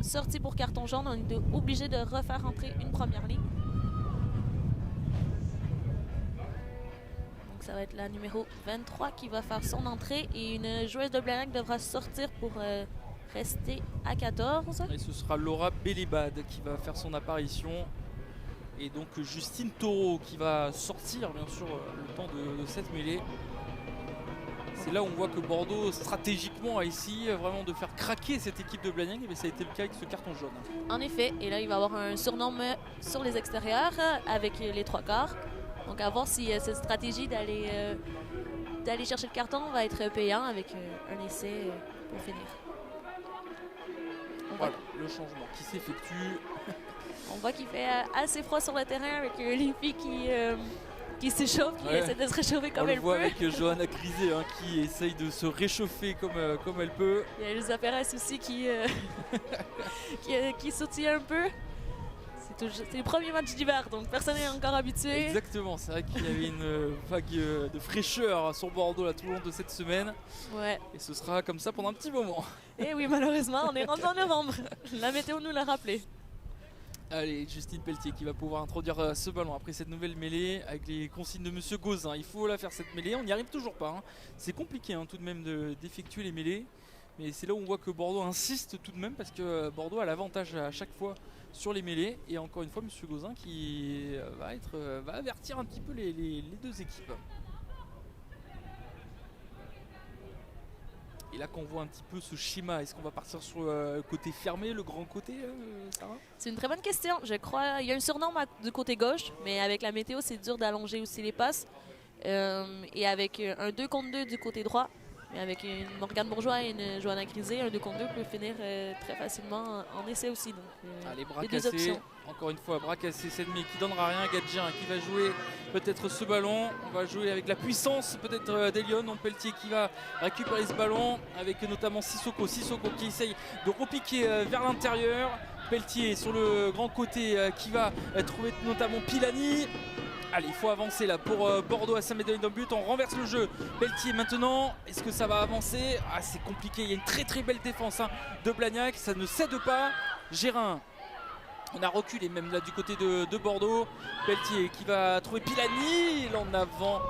sortie pour carton jaune, on est obligé de refaire entrer une première ligne. Ça va être la numéro 23 qui va faire son entrée et une joueuse de Blagnac devra sortir pour rester à 14. Et ce sera Laura Bélébad qui va faire son apparition. Et donc Justine Taureau qui va sortir bien sûr le temps de cette mêlée. C'est là où on voit que Bordeaux stratégiquement a essayé vraiment de faire craquer cette équipe de Blagnac, mais ça a été le cas avec ce carton jaune. En effet, et là il va avoir un surnom sur les extérieurs avec les trois quarts. Donc à voir si cette stratégie d'aller chercher le carton va être payant avec un essai pour finir. Voilà le changement qui s'effectue. On voit qu'il fait assez froid sur le terrain avec les filles qui s'échauffent, qui essaient de se réchauffer comme elles peuvent. On le voit avec Johanna Grisé qui essaye de se réchauffer comme elle peut. Il y a Elsa Perez aussi qui sautille un peu. C'est le premier match d'hiver, donc personne n'est encore habitué. Exactement, c'est vrai qu'il y avait une vague de fraîcheur sur Bordeaux là, tout le long de cette semaine. Ouais. Et ce sera comme ça pendant un petit moment. Et oui, malheureusement, on est rentré en novembre. La météo nous l'a rappelé. Allez, Justine Pelletier qui va pouvoir introduire ce ballon après cette nouvelle mêlée avec les consignes de Monsieur Gauzin. Il faut la faire cette mêlée, on n'y arrive toujours pas. C'est compliqué tout de même d'effectuer les mêlées. Mais c'est là où on voit que Bordeaux insiste tout de même parce que Bordeaux a l'avantage à chaque fois sur les mêlées. Et encore une fois, M. Gauzin qui va avertir un petit peu les deux équipes. Et là qu'on voit un petit peu ce schéma, est-ce qu'on va partir sur le côté fermé, le grand côté, Sarah? C'est une très bonne question. Je crois il y a un surnom du côté gauche, mais avec la météo, c'est dur d'allonger aussi les passes. Et avec un 2 contre 2 du côté droit, mais avec une Morgane Bourgeois et une Johanna Grisé, un 2 contre 2 peut finir très facilement en essai aussi. Donc, allez, bras les deux cassés, options. Encore une fois, bras cassés, Sedmé qui donnera rien, Gadjin qui va jouer peut-être ce ballon. On va jouer avec la puissance peut-être d'Elion, Pelletier qui va récupérer ce ballon avec notamment Sissoko qui essaye de repiquer vers l'intérieur. Pelletier sur le grand côté qui va trouver notamment Pilani. Allez, il faut avancer là pour Bordeaux à 5 mètres d'un but. On renverse le jeu. Pelletier maintenant. Est-ce que ça va avancer? Ah, c'est compliqué. Il y a une très très belle défense de Blagnac. Ça ne cède pas. Gérin. On a reculé même là du côté de Bordeaux. Pelletier qui va trouver Pilani. Il en avant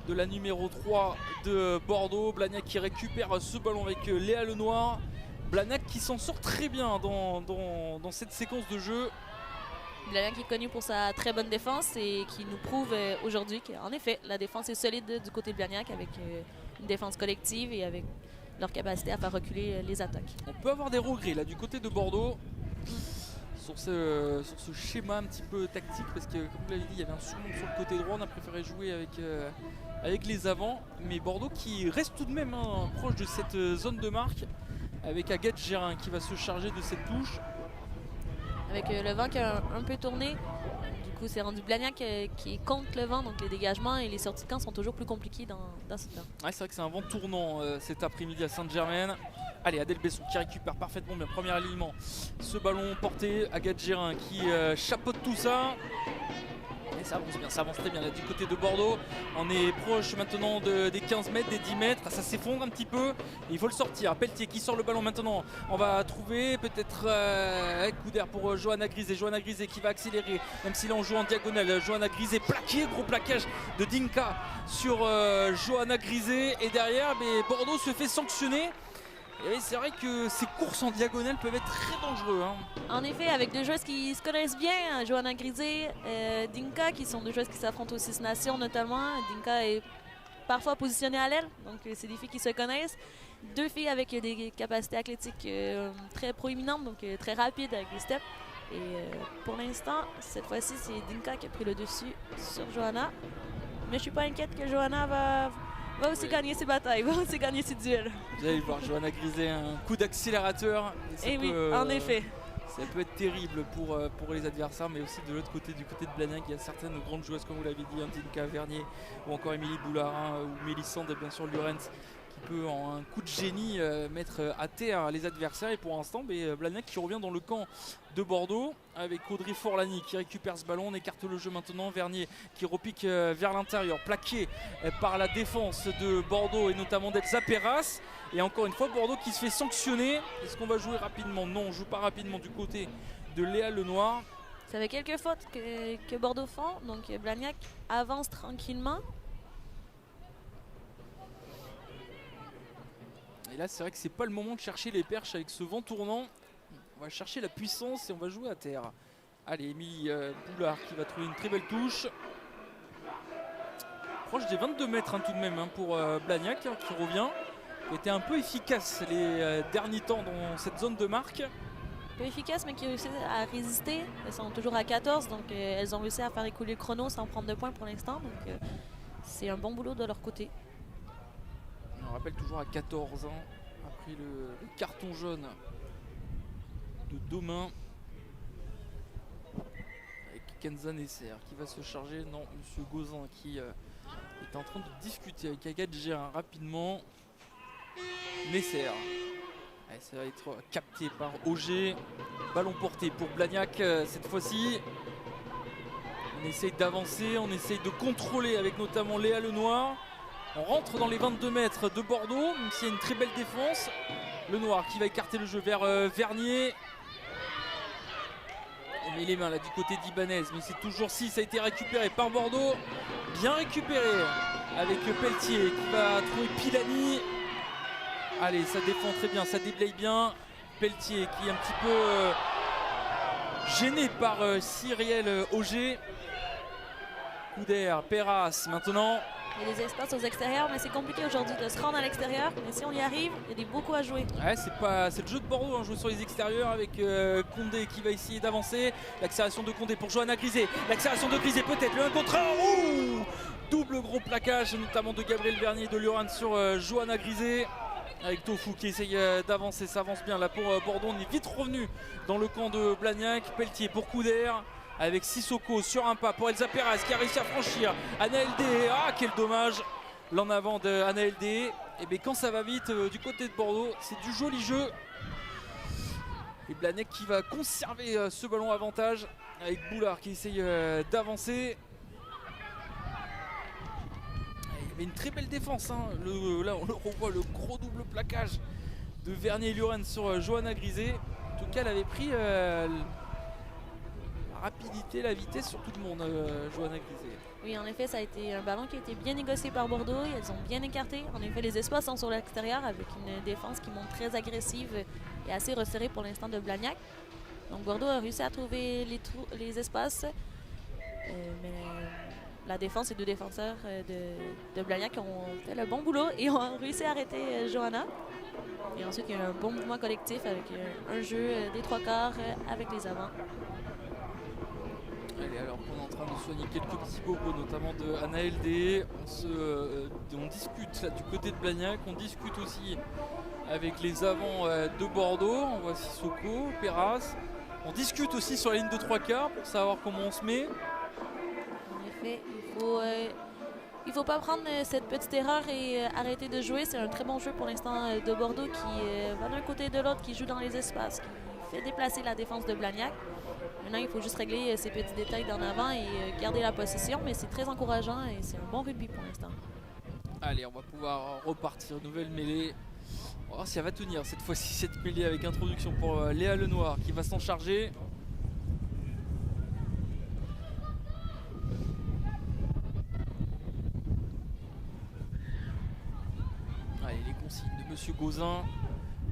de la numéro 3 de Bordeaux. Blagnac qui récupère ce ballon avec Léa Lenoir. Blagnac qui s'en sort très bien dans cette séquence de jeu. Blagnac qui est connu pour sa très bonne défense et qui nous prouve aujourd'hui qu'en effet, la défense est solide du côté de Blagnac avec une défense collective et avec leur capacité à faire reculer les attaques. On peut avoir des regrets là du côté de Bordeaux sur ce schéma un petit peu tactique parce que comme vous l'avez dit, il y avait un surnom sur le côté droit. On a préféré jouer avec les avants, mais Bordeaux qui reste tout de même proche de cette zone de marque avec Agathe Gérin qui va se charger de cette touche. Avec le vent qui a un peu tourné, du coup c'est rendu Blagnac qui est contre le vent, donc les dégagements et les sorties de camp sont toujours plus compliqués dans ce temps. Ouais, c'est vrai que c'est un vent tournant cet après-midi à Sainte-Germaine. Allez, Adèle Besson qui récupère parfaitement bien, premier alignement. Ce ballon porté, Agathe Gérin qui chapeaute tout ça. Et ça avance très bien là du côté de Bordeaux. On est proche maintenant des 15 mètres, des 10 mètres. Ça s'effondre un petit peu. Et il faut le sortir. Pelletier qui sort le ballon maintenant. On va trouver peut-être coup d'air pour Johanna Grisé. Johanna Grisé qui va accélérer, même si là on joue en diagonale. Johanna Grisé plaqué, gros plaquage de Dinka sur Johanna Grisé. Et derrière, Bordeaux se fait sanctionner. Et c'est vrai que ces courses en diagonale peuvent être très dangereux. En effet, avec deux joueuses qui se connaissent bien, Johanna Grisé, Dinka, qui sont deux joueuses qui s'affrontent aux Six Nations notamment. Dinka est parfois positionnée à l'aile, donc c'est des filles qui se connaissent. Deux filles avec des capacités athlétiques très proéminentes, donc très rapides avec les steps. Et pour l'instant, cette fois-ci, c'est Dinka qui a pris le dessus sur Johanna. Mais je suis pas inquiète que Johanna va aussi gagner ses batailles, va aussi gagner ses duels. Vous allez voir Johanna Grisé, un coup d'accélérateur. Et oui, en effet. Ça peut être terrible pour les adversaires, mais aussi de l'autre côté, du côté de Blagnac, il y a certaines grandes joueuses, comme vous l'avez dit, Dinka Vernier ou encore Émilie Boulard ou Mélissande et bien sûr Lurens, qui peut en un coup de génie mettre à terre les adversaires. Et pour l'instant, Blagnac qui revient dans le camp de Bordeaux avec Audrey Forlani qui récupère ce ballon. On écarte le jeu maintenant. Vernier qui repique vers l'intérieur, plaqué par la défense de Bordeaux et notamment d'Elsa Perras. Et encore une fois, Bordeaux qui se fait sanctionner. Est-ce qu'on va jouer rapidement? Non, on ne joue pas rapidement du côté de Léa Lenoir. C'est avec quelques fautes que Bordeaux font. Donc Blagnac avance tranquillement. Et là, c'est vrai que c'est pas le moment de chercher les perches avec ce vent tournant. On va chercher la puissance et on va jouer à terre. Allez, Émilie Boulard qui va trouver une très belle touche. Proche des 22 mètres tout de même pour Blagnac qui revient. Qui était un peu efficace les derniers temps dans cette zone de marque. Peu efficace, mais qui réussit à résister. Elles sont toujours à 14, donc elles ont réussi à faire écouler le chrono sans prendre de points pour l'instant. Donc c'est un bon boulot de leur côté. On rappelle toujours à 14 ans, après le carton jaune de Domain. Avec Kenza Nesser qui va se charger. Non, Monsieur Gauzin qui est en train de discuter avec Agathe Gérin rapidement. Nesser. Allez, ça va être capté par Auger. Ballon porté pour Blagnac cette fois-ci. On essaye d'avancer, on essaye de contrôler avec notamment Léa Lenoir. On rentre dans les 22 mètres de Bordeaux, même s'il y a une très belle défense. Lenoir qui va écarter le jeu vers Vernier. On met les mains là du côté d'Ibanez, mais c'est toujours si ça a été récupéré par Bordeaux. Bien récupéré avec Pelletier qui va trouver Pilani. Allez, ça défend très bien, ça déblaye bien. Pelletier qui est un petit peu gêné par Cyrielle Auger. Coup d'air, Perras maintenant. Il y a des espaces aux extérieurs, mais c'est compliqué aujourd'hui de se rendre à l'extérieur. Mais si on y arrive, il y a beaucoup à jouer. Ouais, c'est le jeu de Bordeaux, jouer sur les extérieurs avec Condé qui va essayer d'avancer. L'accélération de Condé pour Johanna Grisé. L'accélération de Grisé peut-être, le 1 contre 1. Ouh, double gros plaquage, notamment de Gabriel Vernier de Lurens sur Johanna Grisé. Avec Tofu qui essaye d'avancer, ça avance bien là pour Bordeaux. On est vite revenu dans le camp de Blagnac. Pelletier pour coup d'air. Avec Sissoko sur un pas pour Elsa Perez qui a réussi à franchir. Anna LD, quel dommage. L'en avant de Anna LD. Et bien quand ça va vite du côté de Bordeaux, c'est du joli jeu. Et Blagnac qui va conserver ce ballon avantage. Avec Boulard qui essaye d'avancer. Il y avait une très belle défense. Là on le revoit, le gros double plaquage de Vernier et Lurens sur Johanna Grisé. En tout cas elle avait pris... rapidité, la vitesse sur tout le monde, Johanna Grisé. Oui, en effet, ça a été un ballon qui a été bien négocié par Bordeaux. Elles ont bien écarté. En effet, les espaces sont sur l'extérieur avec une défense qui monte très agressive et assez resserrée pour l'instant de Blagnac. Donc Bordeaux a réussi à trouver les espaces. Mais la défense et deux défenseurs de Blagnac ont fait le bon boulot et ont réussi à arrêter Johanna. Et ensuite, il y a eu un bon mouvement collectif avec un jeu des trois quarts avec les avants. Allez, alors qu'on est en train de soigner quelques petits bobos, notamment de Anna LD, on discute là, du côté de Blagnac, on discute aussi avec les avants de Bordeaux. On voit Sissoko, Perras. On discute aussi sur la ligne de trois quarts pour savoir comment on se met. En effet, il faut pas prendre cette petite erreur et arrêter de jouer. C'est un très bon jeu pour l'instant de Bordeaux qui va d'un côté et de l'autre, qui joue dans les espaces, qui fait déplacer la défense de Blagnac. Maintenant, il faut juste régler ces petits détails d'en avant et garder la possession, mais c'est très encourageant et c'est un bon rugby pour l'instant. Allez, on va pouvoir repartir. Nouvelle mêlée. On va voir si elle va tenir cette fois-ci, cette mêlée avec introduction pour Léa Lenoir qui va s'en charger. Allez, les consignes de Monsieur Gauzin.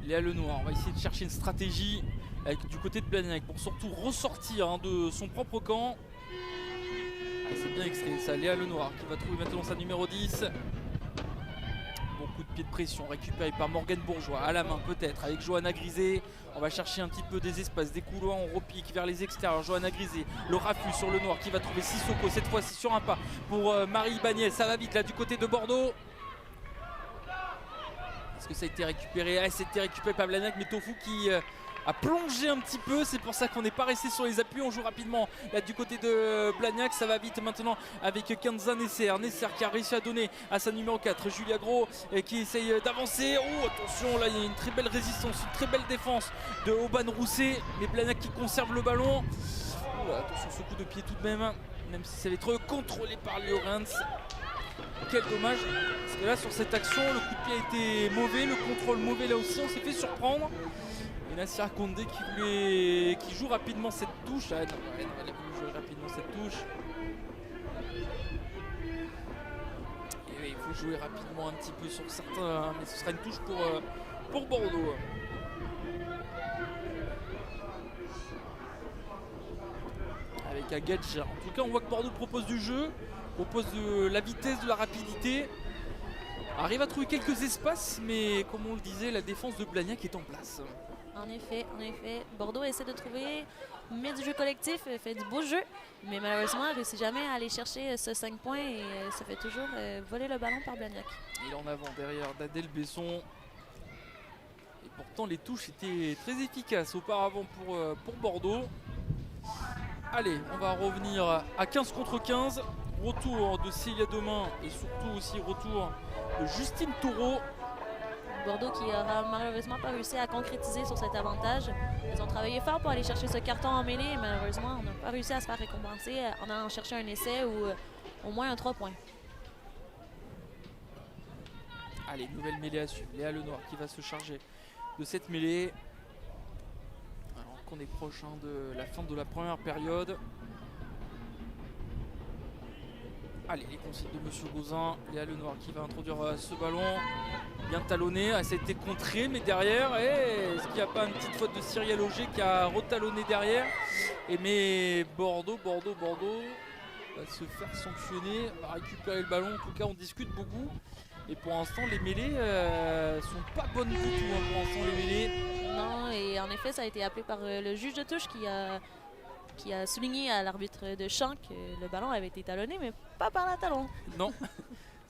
Léa Lenoir, on va essayer de chercher une stratégie avec, du côté de Blagnac pour surtout ressortir de son propre camp. Ah, c'est bien extrait ça, Léa Lenoir qui va trouver maintenant sa numéro 10. Bon coup de pied de pression récupéré par Morgane Bourgeois à la main peut-être avec Johanna Grisé. On va chercher un petit peu des espaces, des couloirs, on repique vers les extérieurs. Johanna Grisé, le raffut sur le noir qui va trouver Sissoko cette fois-ci sur un pas pour Marie Baniel. Ça va vite là du côté de Bordeaux. Est-ce que ça a été récupéré? Ah, c'était récupéré par Blagnac, mais Tofu qui a plongé un petit peu. C'est pour ça qu'on n'est pas resté sur les appuis. On joue rapidement là du côté de Blagnac. Ça va vite maintenant avec Kenza Nesser. Nesser qui a réussi à donner à sa numéro 4, Julia Gros, qui essaye d'avancer. Oh, attention, là il y a une très belle résistance, une très belle défense de Aubane Rousset. Mais Blagnac qui conserve le ballon. Oh, là, attention, ce coup de pied tout de même si ça va être contrôlé par Lorenz. Quel dommage, parce que là sur cette action le coup de pied a été mauvais, le contrôle mauvais là aussi, on s'est fait surprendre. Et Nassira Condé qui joue rapidement cette touche. Ah, non, elle a voulu jouer rapidement cette touche. Et oui, il faut jouer rapidement un petit peu sur certains, mais ce sera une touche pour Bordeaux. Avec Agadji. En tout cas on voit que Bordeaux propose du jeu, propose de la vitesse, de la rapidité, arrive à trouver quelques espaces, mais comme on le disait, la défense de Blagnac est en place. En effet, Bordeaux essaie de trouver, met du jeu collectif, fait du beau jeu, mais malheureusement, elle ne réussit jamais à aller chercher ce 5 points et ça fait toujours voler le ballon par Blagnac. Il est en avant derrière d'Adèle Besson. Et pourtant, les touches étaient très efficaces auparavant pour Bordeaux. Allez, on va revenir à 15 contre 15. Retour de Célia Demain et surtout aussi retour de Justine Taureau. Bordeaux qui n'aura malheureusement pas réussi à concrétiser sur cet avantage. Ils ont travaillé fort pour aller chercher ce carton en mêlée et malheureusement on n'a pas réussi à se faire récompenser en allant chercher un essai ou au moins un 3 points. Allez, nouvelle mêlée à suivre. Léa Lenoir qui va se charger de cette mêlée. Alors qu'on est proche de la fin de la première période. Allez, les consignes de Monsieur Gauzin. Léa Lenoir qui va introduire ce ballon. Bien talonné, ça a été contré, mais derrière, est-ce qu'il n'y a pas une petite faute de Cyrielle Auger qui a retalonné derrière? Mais Bordeaux va se faire sanctionner, va récupérer le ballon. En tout cas, on discute beaucoup. Et pour l'instant, les mêlées sont pas bonnes du tout. Pour l'instant, les mêlées. Non, et en effet, ça a été appelé par le juge de touche qui a souligné à l'arbitre de champ que le ballon avait été talonné, mais pas par la talon. Non, ça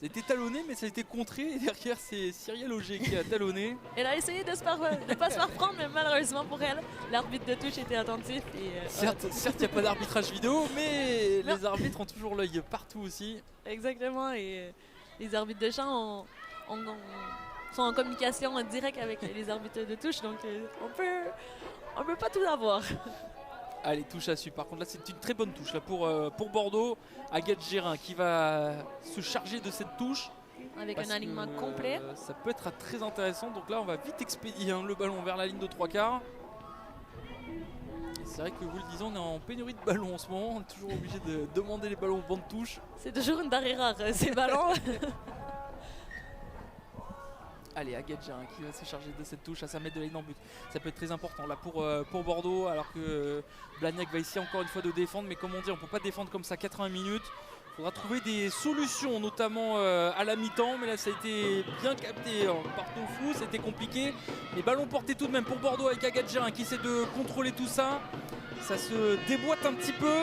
a été talonné, mais ça a été contré. Et derrière, c'est Cyrielle Auger qui a talonné. Elle a essayé de ne pas se faire prendre, mais malheureusement pour elle, l'arbitre de touche était attentif. Et, certes, il n'y a pas d'arbitrage vidéo, mais non. Les arbitres ont toujours l'œil partout aussi. Exactement, et les arbitres de champ sont en communication directe avec les arbitres de touche, donc on peut pas tout avoir. Allez, touche à suivre. Par contre, là, c'est une très bonne touche là, pour Bordeaux. Agathe Gérin qui va se charger de cette touche. Avec un alignement complet. Ça peut être très intéressant. Donc là, on va vite expédier le ballon vers la ligne de 3/4. Et c'est vrai que vous le disiez, on est en pénurie de ballons en ce moment. On est toujours obligé de demander les ballons au banc de touche. C'est toujours une denrée rare, ces ballons. Allez, Agathe Gérin qui va se charger de cette touche à 5 mètres de la ligne en but. Ça peut être très important là pour Bordeaux, alors que Blagnac va essayer encore une fois de défendre. Mais comme on dit, on ne peut pas défendre comme ça 80 minutes. Il faudra trouver des solutions, notamment à la mi-temps. Mais là, ça a été bien capté par Tofu, c'était compliqué. Les ballons portés tout de même pour Bordeaux avec Agathe Gérin qui essaie de contrôler tout ça. Ça se déboîte un petit peu.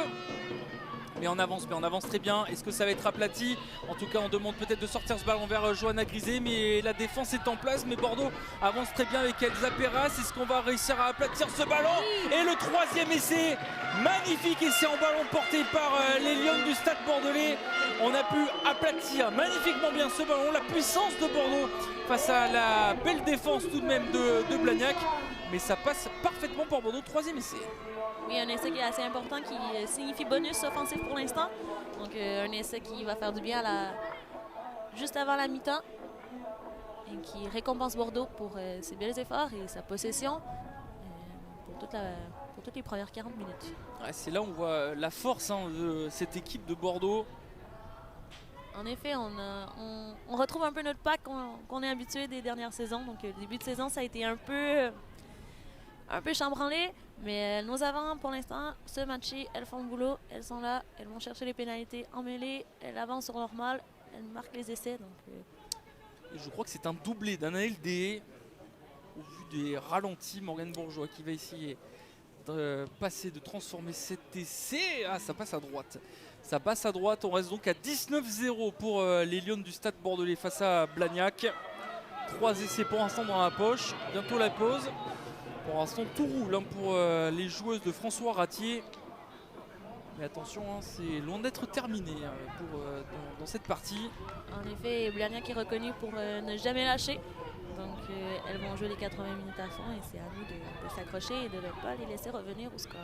Mais on avance très bien. Est-ce que ça va être aplati? En tout cas, on demande peut-être de sortir ce ballon vers Johanna Grisé, mais la défense est en place. Mais Bordeaux avance très bien avec Elsa Perras. Est-ce qu'on va réussir à aplatir ce ballon? Et le troisième essai, magnifique essai en ballon porté par les Lions du Stade Bordelais. On a pu aplatir magnifiquement bien ce ballon. La puissance de Bordeaux face à la belle défense tout de même de Blagnac. mais ça passe parfaitement pour Bordeaux. 3e essai. Oui, un essai qui est assez important, qui signifie bonus offensif pour l'instant. Donc un essai qui va faire du bien juste avant la mi-temps et qui récompense Bordeaux pour ses bels efforts et sa possession pour toutes les premières 40 minutes. Ouais, c'est là où on voit la force de cette équipe de Bordeaux. En effet, on retrouve un peu notre pack qu'on est habitué des dernières saisons. Donc le début de saison, ça a été un peu chambranlé. Mais nos avants, pour l'instant, se matcher, elles font le boulot, elles sont là, elles vont chercher les pénalités en mêlée, elles avancent sur leur mal, elles marquent les essais. Donc, Et je crois que c'est un doublé d'Anaël Deshaies. Au vu des ralentis, Morgane Bourgeois qui va essayer de passer, de transformer cet essai. Ah, ça passe à droite. Ça passe à droite, on reste donc à 19-0 pour les Lions du Stade Bordelais face à Blagnac. 3 essais pour l'instant dans la poche, bientôt la pause. Pour l'instant tout roule pour les joueuses de François Ratier. Mais attention, c'est loin d'être terminé dans cette partie. En effet, Blagnac est reconnu pour ne jamais lâcher. Donc elles vont jouer les 80 minutes à fond et c'est à nous de s'accrocher et de ne pas les laisser revenir au score.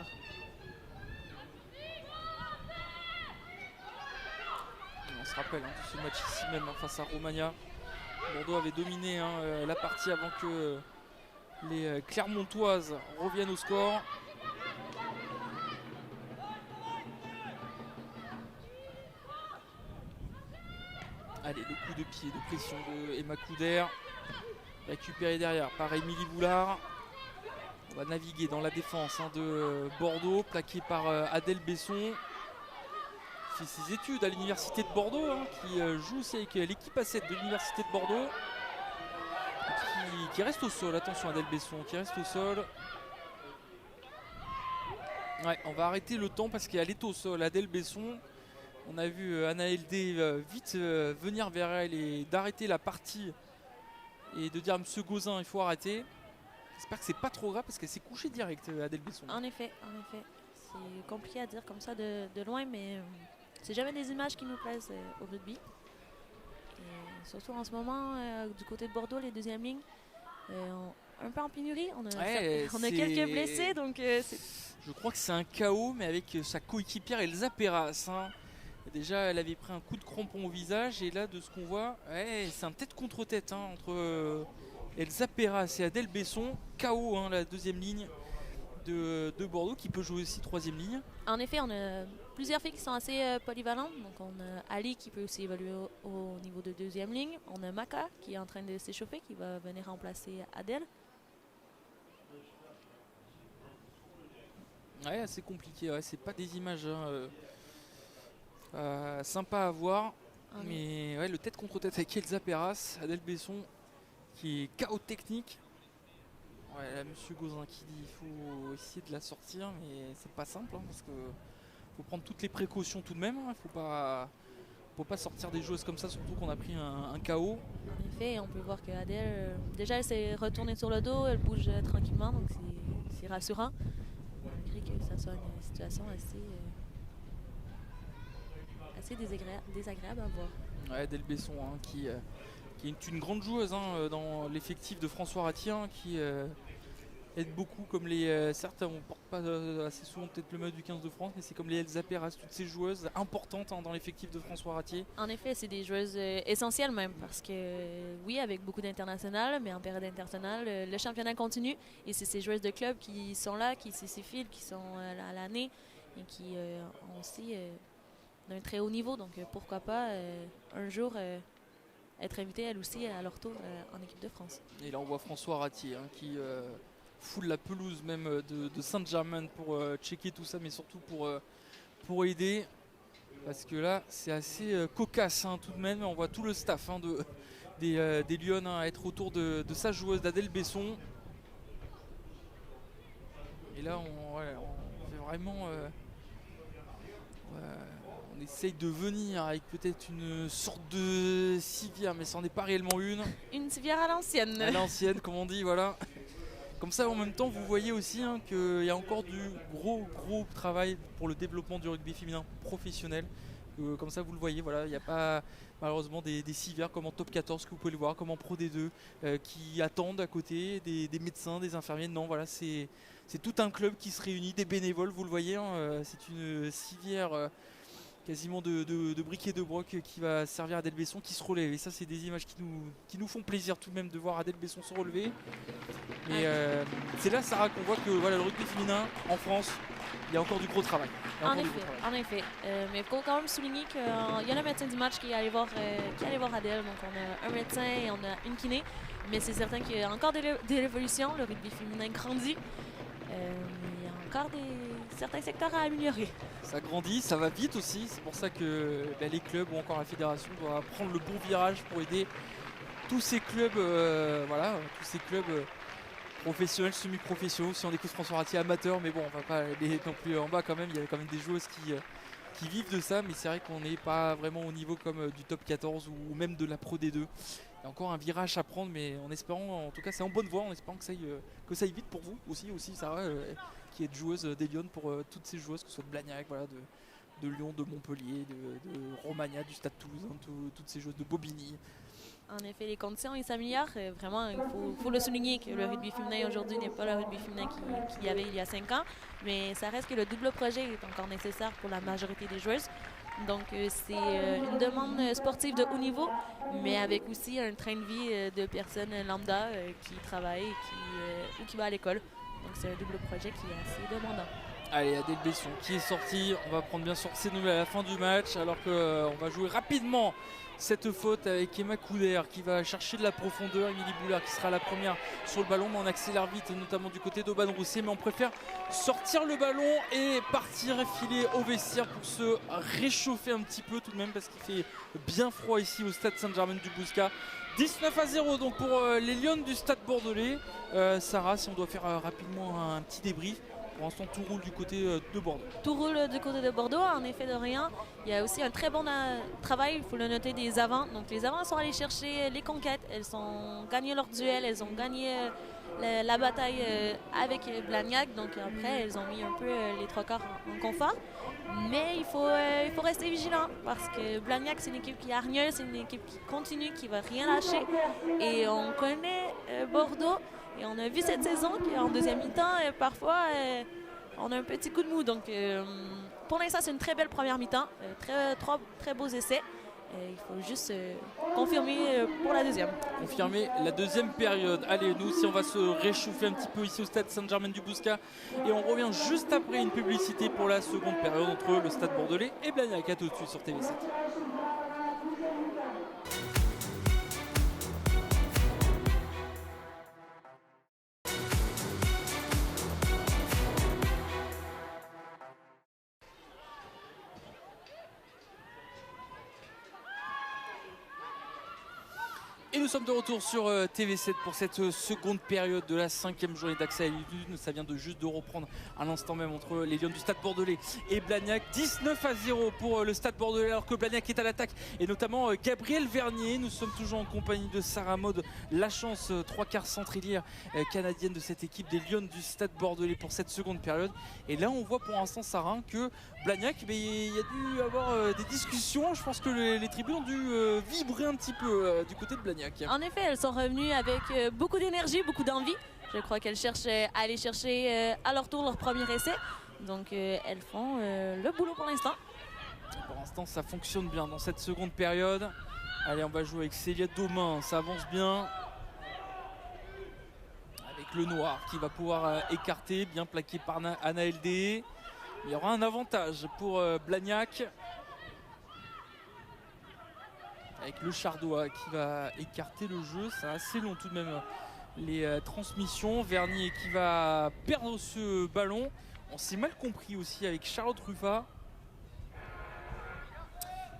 On se rappelle de ce match ici même face à Romagna. Bordeaux avait dominé la partie avant que les Clermontoises reviennent au score. Allez, le coup de pied de pression de Emma Couder. Récupéré derrière par Émilie Boulard. On va naviguer dans la défense de Bordeaux, plaqué par Adèle Besson. Qui fait ses études à l'université de Bordeaux, qui joue aussi avec l'équipe A7 de l'université de Bordeaux. Qui reste au sol, attention Adèle Besson, qui reste au sol. Ouais, on va arrêter le temps parce qu'elle est au sol, Adèle Besson. On a vu Anaël Deshaies vite venir vers elle et d'arrêter la partie et de dire à M. Gauzin il faut arrêter. J'espère que c'est pas trop grave parce qu'elle s'est couchée direct, Adèle Besson. En effet. C'est compliqué à dire comme ça de loin, mais c'est jamais des images qui nous plaisent au rugby. Et surtout en ce moment, du côté de Bordeaux, les deuxièmes lignes, un peu en pénurie. On a quelques blessés, donc je crois que c'est un chaos, mais avec sa coéquipière Elsa Perras. Déjà, elle avait pris un coup de crampon au visage, et là, de ce qu'on voit, c'est un tête contre tête entre Elsa Perras et Adèle Besson. KO, la deuxième ligne de Bordeaux, qui peut jouer aussi troisième ligne. En effet, on a plusieurs filles qui sont assez polyvalentes. Donc on a Ali qui peut aussi évoluer au niveau de deuxième ligne. On a Maka qui est en train de s'échauffer, qui va venir remplacer Adèle. Ouais, c'est compliqué, c'est pas des images sympa à voir. Mais le tête contre tête avec Elsa Perras, Adèle Besson qui est KO technique. Là, Monsieur Gauzin qui dit qu'il faut essayer de la sortir, mais c'est pas simple parce que faut prendre toutes les précautions tout de même. Faut pas sortir des joueuses comme ça, surtout qu'on a pris un KO. En effet, on peut voir que Adèle, déjà elle s'est retournée sur le dos, elle bouge tranquillement, donc c'est rassurant. Malgré que ça soit une situation assez désagréable à voir. Ouais, Adèle Besson qui est une grande joueuse dans l'effectif de François Ratier, qui aide beaucoup, comme certes on ne porte pas assez souvent peut-être le maillot du 15 de France, mais c'est comme les Elsa Perras, toutes ces joueuses importantes dans l'effectif de François Ratier. En effet, c'est des joueuses essentielles même, parce que oui, avec beaucoup d'internationales, mais en période internationale, le championnat continue, et c'est ces joueuses de club qui sont là, qui s'effilent, qui sont à l'année, et qui ont aussi d'un très haut niveau, donc pourquoi pas un jour être invité elle aussi à leur tour en équipe de France. Et là on voit François Ratier qui foule la pelouse même de Saint-Germain pour checker tout ça, mais surtout pour aider, parce que là c'est assez cocasse tout de même. On voit tout le staff des Lyon être autour de sa joueuse d'Adèle Besson. Et là on fait vraiment on essaye de venir avec peut-être une sorte de civière, mais ça n'en est pas réellement une. Une civière à l'ancienne. À l'ancienne, comme on dit, voilà. Comme ça, en même temps, vous voyez aussi qu'il y a encore du gros travail pour le développement du rugby féminin professionnel. Comme ça, vous le voyez, voilà, il n'y a pas malheureusement des civers comme en top 14 que vous pouvez le voir, comme en Pro D2 qui attendent à côté, des médecins, des infirmiers. Non, voilà, c'est tout un club qui se réunit, des bénévoles, vous le voyez, hein, c'est une civière quasiment de briques et de broc qui va servir à Delbesson qui se relève. Et ça, c'est des images qui nous font plaisir tout de même de voir Delbesson se relever. Mais c'est là, Sarah, qu'on voit que voilà, le rugby féminin en France, il y a encore du gros travail. En effet. Mais il faut quand même souligner qu'il y a le médecin du match qui est allé voir Adèle. Donc on a un médecin et on a une kiné. Mais c'est certain qu'il y a encore de l'évolution. Le rugby féminin grandit. Il y a encore certains secteurs à améliorer. Ça grandit, ça va vite aussi. C'est pour ça que les clubs ou encore la fédération doivent prendre le bon virage pour aider tous ces clubs, professionnels, semi-professionnels. Si on écoute François Ratier, amateur, mais bon, on va pas aller non plus en bas quand même. Il y a quand même des joueuses qui vivent de ça, mais c'est vrai qu'on n'est pas vraiment au niveau comme du top 14 ou même de la Pro D2. Il y a encore un virage à prendre, mais en espérant, en tout cas c'est en bonne voie, en espérant que ça aille vite pour vous aussi Sarah, qui est joueuse des Lyon, pour toutes ces joueuses, que ce soit de Blagnac, voilà, de Lyon, de Montpellier, de Romagna, du Stade Toulousain, toutes ces joueuses de Bobigny. En effet, les conditions ils s'améliorent. Vraiment, il faut le souligner que le rugby féminin aujourd'hui n'est pas le rugby féminin qu'il y avait il y a 5 ans. Mais ça reste que le double projet est encore nécessaire pour la majorité des joueuses. Donc c'est une demande sportive de haut niveau, mais avec aussi un train de vie de personnes lambda qui travaillent ou qui va à l'école. Donc c'est un double projet qui est assez demandant. Allez, Adèle Besson qui est sortie. On va prendre bien sûr ces nouvelles à la fin du match, alors qu'on va jouer rapidement cette faute avec Emma Couder qui va chercher de la profondeur. Émilie Boulard qui sera la première sur le ballon, mais on accélère vite, notamment du côté d'Aubin Rousset, mais on préfère sortir le ballon et partir filer au vestiaire pour se réchauffer un petit peu tout de même, parce qu'il fait bien froid ici au stade Saint-Germain-du-Bouscat. 19-0 donc pour les Lions du stade bordelais. Sarah, si on doit faire rapidement un petit débrief. Pour l'instant, tout roule du côté de Bordeaux. Tout roule du côté de Bordeaux, en effet de rien. Il y a aussi un très bon travail, il faut le noter, des avants. Donc les avants sont allés chercher les conquêtes, elles ont gagné leur duel, elles ont gagné la bataille avec Blagnac. Donc après, elles ont mis un peu les trois quarts en confort. Mais il faut rester vigilant, parce que Blagnac, c'est une équipe qui est hargneuse, c'est une équipe qui continue, qui ne va rien lâcher. Et on connaît Bordeaux. Et on a vu cette saison qu'en deuxième mi-temps, parfois, on a un petit coup de mou. Donc, pour l'instant, c'est une très belle première mi-temps. Trois très beaux essais. Il faut juste confirmer pour la deuxième. Confirmer la deuxième période. Allez, nous aussi, on va se réchauffer un petit peu ici au stade Saint-Germain-du-Bouscat. Et on revient juste après une publicité pour la seconde période entre le stade bordelais et Blagnac. À tout de suite sur TV7. Et nous sommes de retour sur TV7 pour cette seconde période de la 5e journée d'accès à l'U12. Ça vient juste de reprendre à l'instant même entre les Lions du stade bordelais et Blagnac. 19-0 pour le stade bordelais, alors que Blagnac est à l'attaque, et notamment Gabriel Vernier. Nous sommes toujours en compagnie de Sarah Maud, la chance, 3/4 centrilière canadienne de cette équipe des Lions du stade bordelais pour cette seconde période. Et là on voit pour l'instant, Sarah, que Blagnac, il y a dû avoir des discussions. Je pense que les tribunes ont dû vibrer un petit peu du côté de Blagnac. En effet, elles sont revenues avec beaucoup d'énergie, beaucoup d'envie. Je crois qu'elles cherchent à aller chercher à leur tour leur premier essai. Donc elles font le boulot pour l'instant. Pour l'instant, ça fonctionne bien dans cette seconde période. Allez, on va jouer avec Célia Domain. Ça avance bien. Avec le noir qui va pouvoir écarter, bien plaqué par Anna LD. Il y aura un avantage pour Blagnac. Avec le Chardois qui va écarter le jeu. C'est assez long tout de même, les transmissions. Vernier qui va perdre ce ballon. On s'est mal compris aussi avec Charlotte Ruffat.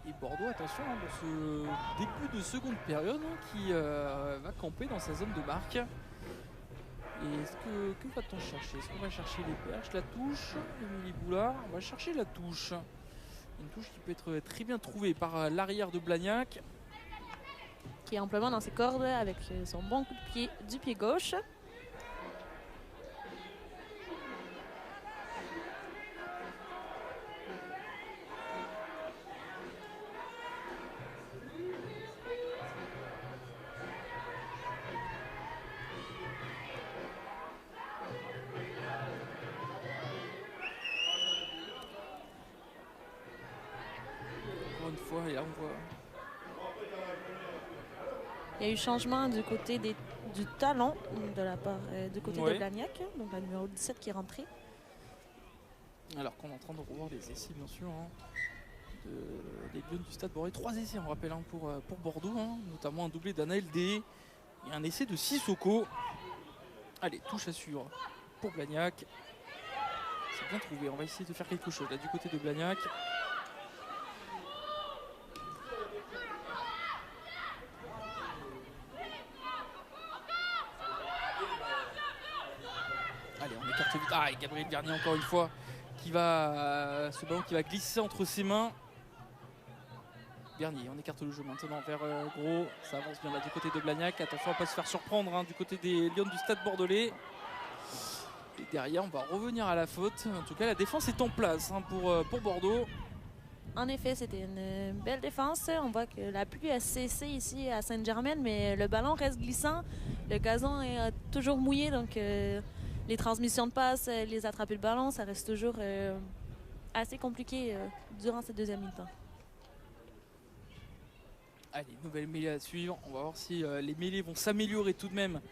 Et Bordeaux, attention, dans ce début de seconde période, qui va camper dans sa zone de marque. Et que va-t-on chercher? Est-ce qu'on va chercher les perches, la touche? Émilie Boulard, on va chercher la touche. Une touche qui peut être très bien trouvée par l'arrière de Blagnac. Qui est amplement dans ses cordes avec son bon coup de pied du pied gauche. fois. Et là, on voit. Il y a eu changement du côté du talon de la part du côté de Blagnac, donc la numéro 17 qui est rentrée. Alors qu'on est en train de revoir les essais, bien sûr, hein, des Lions du Stade Bordelais. 3 essais, on rappelle, hein, pour Bordeaux, hein, notamment un doublé d'Anaël D et un essai de Sissoko. Allez, touche à suivre pour Blagnac. C'est bien trouvé, on va essayer de faire quelque chose là du côté de Blagnac. Allez, on écarte vite. Ah, et Gabriel Garnier encore une fois qui va ce ballon qui va glisser entre ses mains. Garnier, on écarte le jeu maintenant vers Gros. Ça avance bien là du côté de Blagnac. Attention à ne pas se faire surprendre hein, du côté des Lions du Stade Bordelais. Et derrière, on va revenir à la faute. En tout cas, la défense est en place hein, pour Bordeaux. En effet, c'était une belle défense. On voit que la pluie a cessé ici à Sainte-Germaine, mais le ballon reste glissant. Le gazon est toujours mouillé, donc les transmissions de passe, les attraper le ballon, ça reste toujours assez compliqué durant cette deuxième mi-temps. Allez, nouvelle mêlée à suivre. On va voir si les mêlées vont s'améliorer tout de même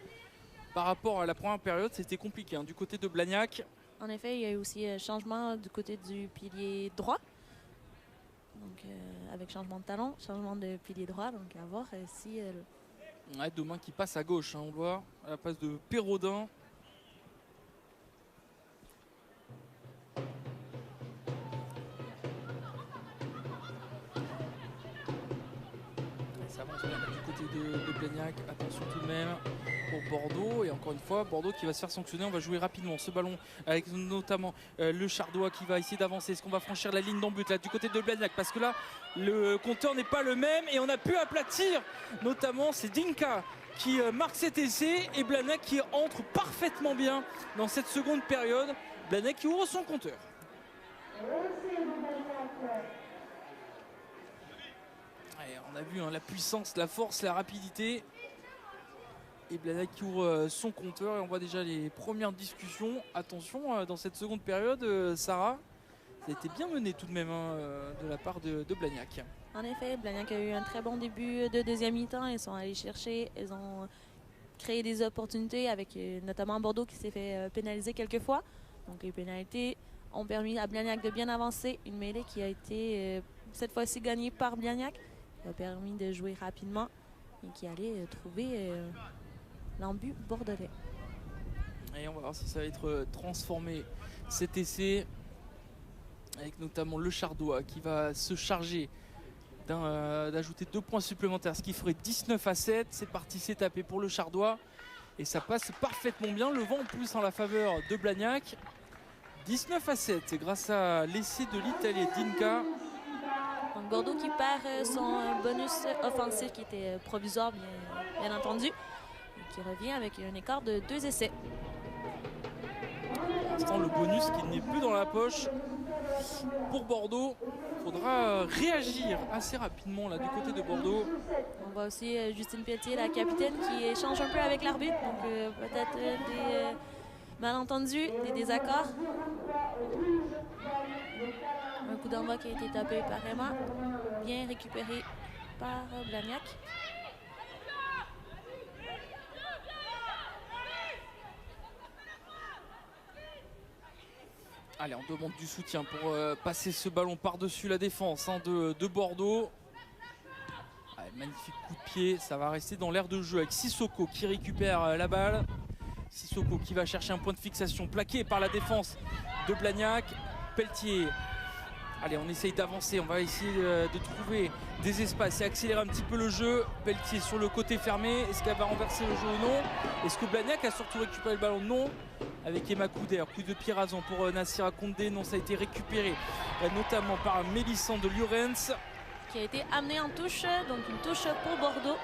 par rapport à la première période. C'était compliqué hein, du côté de Blagnac. En effet, il y a eu aussi changement du côté du pilier droit. Donc, avec changement de talon, changement de pilier droit. Donc, à voir si... Ouais, Domain qui passe à gauche, hein, on le voit, à la place de Pérodin. Ça avance bien du côté de Blagnac. Attention tout de même pour Bordeaux. Et encore une fois, Bordeaux qui va se faire sanctionner. On va jouer rapidement ce ballon avec notamment le Chardois qui va essayer d'avancer. Est-ce qu'on va franchir la ligne d'en-but là du côté de Blagnac? Parce que là, le compteur n'est pas le même et on a pu aplatir. Notamment, c'est Dinka qui marque cet essai et Blagnac qui entre parfaitement bien dans cette seconde période. Blagnac qui ouvre son compteur. Allez, on a vu hein, la puissance, la force, la rapidité. Et Blagnac qui ouvre son compteur et on voit déjà les premières discussions. Attention, dans cette seconde période, Sarah, ça a été bien mené tout de même hein, de la part de Blagnac. En effet, Blagnac a eu un très bon début de deuxième mi-temps. Ils sont allés chercher, ils ont créé des opportunités avec notamment Bordeaux qui s'est fait pénaliser quelques fois. Donc les pénalités ont permis à Blagnac de bien avancer. Une mêlée qui a été cette fois-ci gagnée par Blagnac, qui a permis de jouer rapidement et qui allait trouver l'embut bordelais. Et on va voir si ça va être transformé cet essai avec notamment le Chardois qui va se charger d'ajouter 2 points supplémentaires, ce qui ferait 19-7. C'est parti, c'est tapé pour le Chardois et ça passe parfaitement bien. Le vent en plus en la faveur de Blagnac. 19-7, c'est grâce à l'essai de l'Italien Dinka. Donc Bordeaux qui perd son bonus offensif qui était provisoire bien entendu. Qui revient avec un écart de 2 essais. Pour l'instant, le bonus qui n'est plus dans la poche pour Bordeaux. Il faudra réagir assez rapidement là du côté de Bordeaux. On voit aussi Justine Pelletier, la capitaine, qui échange un peu avec l'arbitre. Donc peut-être des malentendus, des désaccords. Un coup d'envoi qui a été tapé par Emma. Bien récupéré par Blagnac. Allez, on demande du soutien pour passer ce ballon par-dessus la défense hein, de Bordeaux. Allez, magnifique coup de pied, ça va rester dans l'aire de jeu avec Sissoko qui récupère la balle. Sissoko qui va chercher un point de fixation plaqué par la défense de Blagnac. Pelletier. Allez, on essaye d'avancer, on va essayer de trouver des espaces et accélérer un petit peu le jeu. Pelletier sur le côté fermé, est-ce qu'elle va renverser le jeu ou non? Est-ce que Blagnac a surtout récupéré le ballon? Non. Avec Emma Couder, coup de pied rasant pour Nassira Condé, non, ça a été récupéré notamment par Mélissande de Llorens. Qui a été amené en touche, donc une touche pour Bordeaux.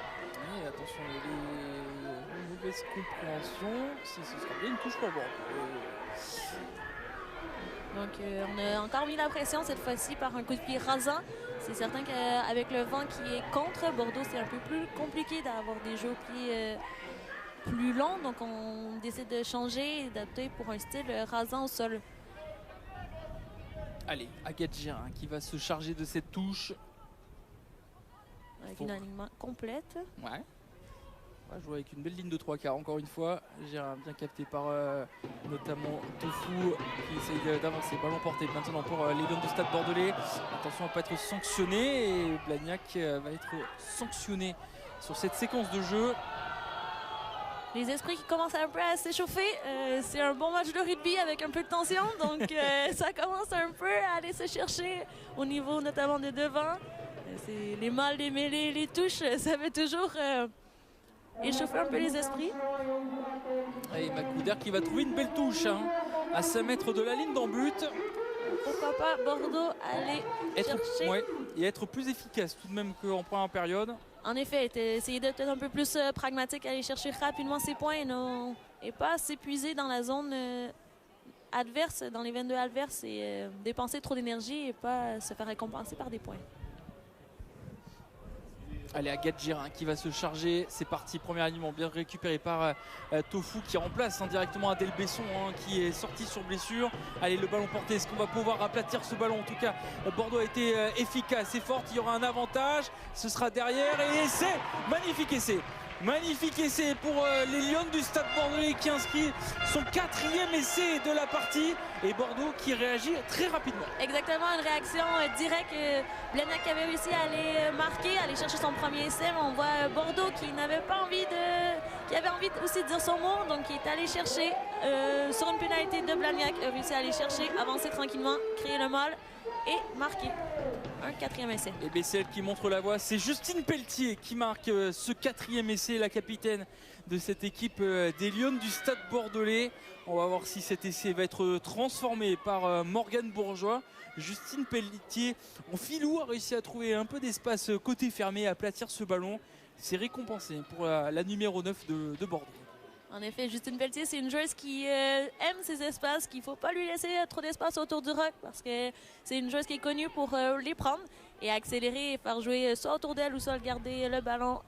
Et attention, les mauvaises compréhensions, ce sera bien une touche pour Bordeaux. Donc on a encore mis la pression cette fois-ci par un coup de pied rasant. C'est certain qu'avec le vent qui est contre Bordeaux, c'est un peu plus compliqué d'avoir des jeux au pied plus longs. Donc on décide de changer et d'adapter pour un style rasant au sol. Allez, Agathe Gérin qui va se charger de cette touche. avec une alignement complète. Ouais. On va jouer avec une belle ligne de 3 quarts encore une fois. Gérard bien capté par notamment Tofu qui essaye d'avancer. Ballon porté maintenant pour les Lions du Stade Bordelais. Attention à ne pas être sanctionné et Blagnac va être sanctionné sur cette séquence de jeu. Les esprits qui commencent un peu à s'échauffer. C'est un bon match de rugby avec un peu de tension. Donc ça commence un peu à aller se chercher au niveau notamment de devant. C'est les mâles, les mêlées, les touches. Ça fait toujours échauffer un peu les esprits. Et Macouder qui va trouver une belle touche à 5 mètres de la ligne d'en but. Pourquoi pas Bordeaux aller chercher. Ouais, et être plus efficace tout de même qu'en première période. En effet, essayer d'être peut-être un peu plus pragmatique, aller chercher rapidement ses points et pas s'épuiser dans la zone adverse, dans les 22 adverses et dépenser trop d'énergie et pas se faire récompenser par des points. Allez, Agathe Gérin qui va se charger. C'est parti, premier alignement bien récupéré par Tofu qui remplace directement Adèle Besson qui est sorti sur blessure. Allez, le ballon porté, est-ce qu'on va pouvoir aplatir ce ballon? En tout cas, Bordeaux a été efficace et forte. Il y aura un avantage, ce sera derrière et essai, magnifique essai. Magnifique essai pour les Lions du Stade Bordelais qui inscrit son 4e essai de la partie et Bordeaux qui réagit très rapidement. Exactement, une réaction directe. Blagnac avait réussi à aller marquer, à aller chercher son premier essai, mais on voit Bordeaux qui n'avait pas envie qui avait envie aussi de dire son mot, donc qui est allé chercher sur une pénalité de Blagnac, a réussi à aller chercher, avancer tranquillement, créer le mal et marquer. Un 4e essai. Et Bessel qui montre la voie, c'est Justine Pelletier qui marque ce 4e essai, la capitaine de cette équipe des Lions du Stade Bordelais. On va voir si cet essai va être transformé par Morgane Bourgeois. Justine Pelletier en filou a réussi à trouver un peu d'espace côté fermé, à aplatir ce ballon. C'est récompensé pour la numéro 9 de Bordeaux. En effet, Justine Pelletier, c'est une joueuse qui aime ses espaces, qu'il ne faut pas lui laisser trop d'espace autour du rock parce que c'est une joueuse qui est connue pour les prendre et accélérer et faire jouer soit autour d'elle ou soit garder le ballon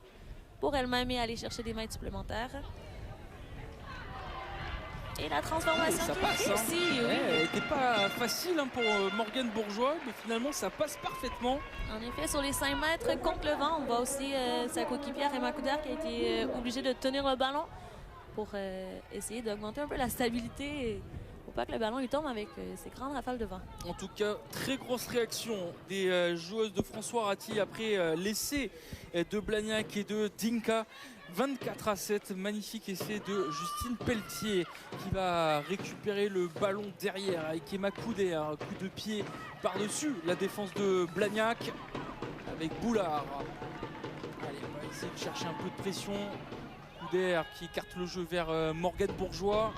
pour elle-même et aller chercher des mètres supplémentaires. Et la transformation ça passe, réussie, oui. Elle n'était pas facile pour Morgane Bourgeois, mais finalement ça passe parfaitement. En effet, sur les 5 mètres contre le vent, on voit aussi sa coéquipière Emma Couder qui a été obligée de tenir le ballon pour essayer d'augmenter un peu la stabilité pour pas que le ballon il tombe avec ces grandes rafales de vent. En tout cas, très grosse réaction des joueuses de François Ratti après l'essai de Blagnac et de Dinka. 24-7, magnifique essai de Justine Pelletier qui va récupérer le ballon derrière avec Emma Couder, un coup de pied par-dessus la défense de Blagnac avec Boulard. Allez, on va essayer de chercher un peu de pression. Couder qui écarte le jeu vers Morgane Bourgeois.